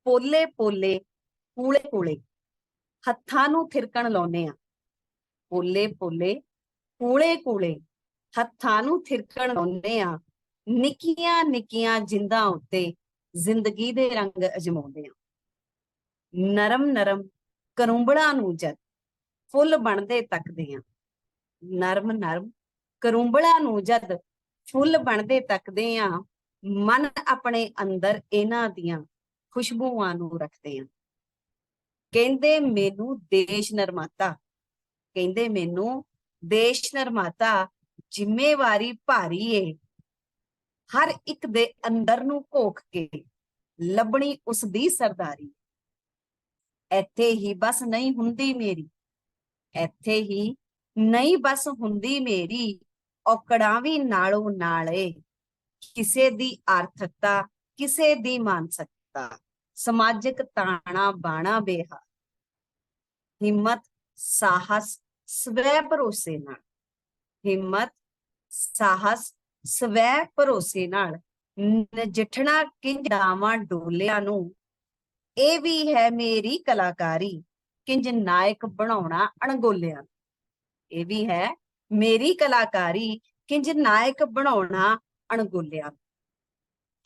ਪੋਲੇ ਪੋਲੇ ਕੂਲੇ ਕੂਲੇ ਹੱਥਾਂ ਨੂੰ ਥਿਰਕਣ ਲਾਉਨੇ ਆ। ਪੋਲੇ ਪੋਲੇ ਕੂਲੇ ਕੂਲੇ ਹੱਥਾਂ ਨੂੰ ਥਿਰਕਣ ਲਾਉਨੇ ਆ। ਨਿੱਕੀਆਂ ਨਿੱਕੀਆਂ ਜਿੰਦਾਂ ਉੱਤੇ ਜ਼ਿੰਦਗੀ ਦੇ ਰੰਗ ਅਜਮਾਉਂਦੇ ਆ। ਨਰਮ ਨਰਮ ਕਰੂੰਬੜਾਂ ਨੂੰ ਜਦ ਫੁੱਲ ਬਣਦੇ ਤੱਕਦੇ ਆ। ਨਰਮ ਨਰਮ ਕਰੂੰਬੜਾਂ ਨੂੰ ਜਦ ਫੁੱਲ ਬਣਦੇ ਤੱਕਦੇ ਆ। ਮਨ ਆਪਣੇ ਅੰਦਰ ਇਹਨਾਂ ਦੀਆਂ ਖੁਸ਼ਬੂਆਂ ਨੂੰ ਰੱਖਦੇ ਆ। ਕਹਿੰਦੇ ਮੈਨੂੰ ਦੇਸ਼ ਨਿਰਮਾਤਾ, ਕਹਿੰਦੇ ਮੈਨੂੰ ਦੇਸ਼ ਨਿਰਮਾਤਾ, ਜ਼ਿੰਮੇਵਾਰੀ ਭਾਰੀ ਏ। ਹਰ ਇੱਕ ਦੇ ਅੰਦਰ ਨੂੰ ਘੋਖ ਕੇ ਲੱਭਣੀ ਉਸ ਦੀ ਸਰਦਾਰੀ। ਇੱਥੇ ਹੀ ਬਸ ਨਹੀਂ ਹੁੰਦੀ ਮੇਰੀ, ਇੱਥੇ ਹੀ ਨਹੀਂ ਬਸ ਹੁੰਦੀ ਮੇਰੀ। ਔਕੜਾਂ ਵੀ ਨਾਲੋਂ ਨਾਲੇ ਕਿਸੇ ਦੀ ਆਰਥਿਕਤਾ, ਕਿਸੇ ਦੀ ਮਾਨਸਿਕਤਾ, ਸਮਾਜਿਕ ਤਾਣਾ ਬਾਣਾ ਬੇਹਾ। ਹਿੰਮਤ ਸਾਹਸ ਸਵੈ ਭਰੋਸੇ ਨਾਲ, ਹਿੰਮਤ ਸਾਹਸ ਸਵੈ ਭਰੋਸੇ ਨਾਲ ਨਜਿੱਠਣਾ ਕਿੰਜ ਡਾਵਾਂ ਡੋਲਿਆਂ ਨੂੰ। ਇਹ ਵੀ ਹੈ ਮੇਰੀ ਕਲਾਕਾਰੀ, ਕਿੰਜ ਨਾਇਕ ਬਣਾਉਣਾ ਅਣਗੋਲਿਆਂ ਨੂੰ। ਇਹ ਵੀ ਹੈ ਮੇਰੀ ਕਲਾਕਾਰੀ, ਕਿੰਜ ਨਾਇਕ ਬਣਾਉਣਾ ਅਣਗੋਲਿਆਂ ਨੂੰ।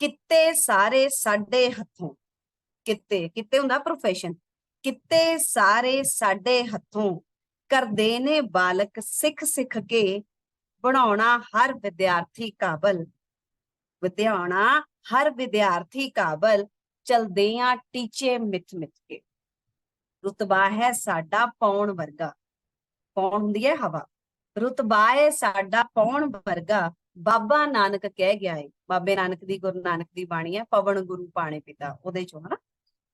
ਕਿੱਤੇ ਸਾਰੇ ਸਾਡੇ ਹੱਥੋਂ, ਕਿੱਤੇ ਕਿੱਤੇ ਹੁੰਦਾ ਪ੍ਰੋਫੈਸ਼ਨ, ਕਿੱਤੇ ਸਾਰੇ ਸਾਡੇ ਹੱਥੋਂ ਕਰਦੇ ਨੇ ਬਾਲਕ ਸਿੱਖ ਸਿੱਖ ਕੇ। ਬਣਾਉਣਾ ਹਰ ਵਿਦਿਆਰਥੀ ਕਾਬਲ, ਵਧਾਉਣਾ ਹਰ ਵਿਦਿਆਰਥੀ ਕਾਬਲ। ਚਲਦੇ ਆ ਟੀਚੇ ਮਿੱਥ ਮਿੱਥ ਕੇ। ਰੁਤਬਾ ਹੈ ਸਾਡਾ ਪਾਉਣ ਵਰਗਾ, ਪਾਉਣ ਹੁੰਦੀ ਹੈ ਹਵਾ। ਰੁਤਬਾ ਹੈ ਸਾਡਾ ਪਾਉਣ ਵਰਗਾ, ਬਾਬਾ ਨਾਨਕ ਕਹਿ ਗਿਆ ਏ। ਬਾਬੇ ਨਾਨਕ ਦੀ, ਗੁਰੂ ਨਾਨਕ ਦੀ ਬਾਣੀ ਹੈ, ਪਵਨ ਗੁਰੂ ਪਾਣੇ ਪਿਤਾ, ਉਹਦੇ ਚੋਂ, ਹਨਾ।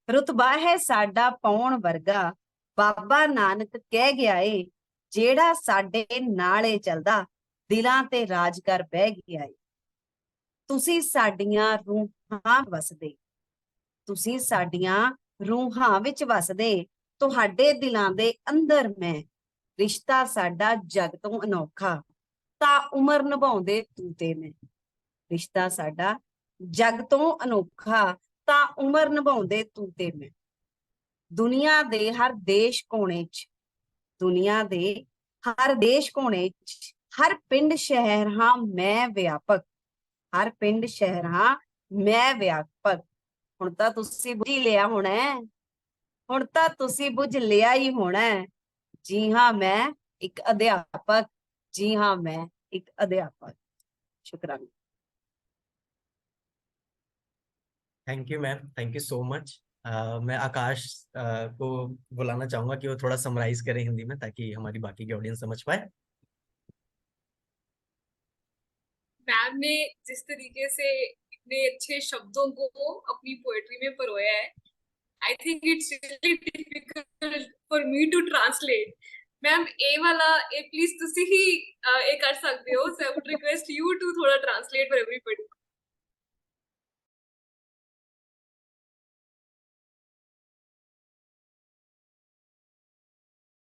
ਰੁਤਬਾ ਹੈ ਸਾਡਾ ਪਾਉਣ ਵਰਗਾ, ਬਾਬਾ ਨਾਨਕ ਕਹਿ ਗਿਆ ਏ। ਜਿਹੜਾ ਸਾਡੇ ਨਾਲੇ ਚੱਲਦਾ, ਦਿਲਾਂ ਤੇ ਰਾਜ ਕਰ ਬਹਿ ਗਿਆ ਏ। ਤੁਸੀਂ ਸਾਡੀਆਂ ਰੂਹਾਂ ਵਸਦੇ, ਤੁਸੀਂ ਸਾਡੀਆਂ ਰੂਹਾਂ ਵਿੱਚ ਵਸਦੇ। ਤੁਹਾਡੇ ਦਿਲਾਂ ਦੇ ਅੰਦਰ ਮੈਂ, ਰਿਸ਼ਤਾ ਸਾਡਾ ਜਗ ਤੋਂ ਅਨੋਖਾ, ਤਾਂ ਉਮਰ ਨਿਭਾਉਂਦੇ ਤੂੰ ਤੇ ਮੈਂ। ਰਿਸ਼ਤਾ ਸਾਡਾ ਜਗ ਤੋਂ ਅਨੋਖਾ, ਤਾਂ ਉਮਰ ਨਿਭਾਉਂਦੇ ਤੂੰ ਤੇ ਮੈਂ। ਦੁਨੀਆ ਦੇ ਹਰ ਦੇਸ਼ ਕੋਨੇ 'ਚ, ਦੁਨੀਆ ਦੇ ਹਰ ਦੇਸ਼ ਕੋਨੇ 'ਚ, ਹਰ ਪਿੰਡ ਸ਼ਹਿਰ ਹਾਂ ਮੈਂ ਵਿਆਪਕ, ਹਰ ਪਿੰਡ ਸ਼ਹਿਰ ਹਾਂ ਮੈਂ ਵਿਆਪਕ। ਹੁਣ ਤਾਂ ਤੁਸੀਂ ਬੁੱਝ ਹੀ ਲਿਆ ਹੋਣਾ, ਹੁਣ ਤਾਂ ਤੁਸੀਂ ਬੁੱਝ ਲਿਆ ਹੀ ਹੋਣਾ। ਜੀ ਹਾਂ ਮੈਂ ਇੱਕ ਅਧਿਆਪਕ, ਜੀ ਹਾਂ ਮੈਂ ਇੱਕ ਅਧਿਆਪਕ। ਸ਼ੁਕਰਾਨਾ। Thank you ma'am, thank you so much. मैं आकाश को बुलाना चाहूंगा कि वो थोड़ा समराइज करें हिंदी में, ताकि हमारी बाकी की ऑडियंस समझ पाए। मैम ने जिस तरीके से इतने अच्छे शब्दों को अपनी पोएट्री में परोया है, I think it's really difficult for me to translate. Ma'am A वाला ए प्लीज ਤੁਸੀਂ ਹੀ ਇਹ ਕਰ ਸਕਦੇ ਹੋ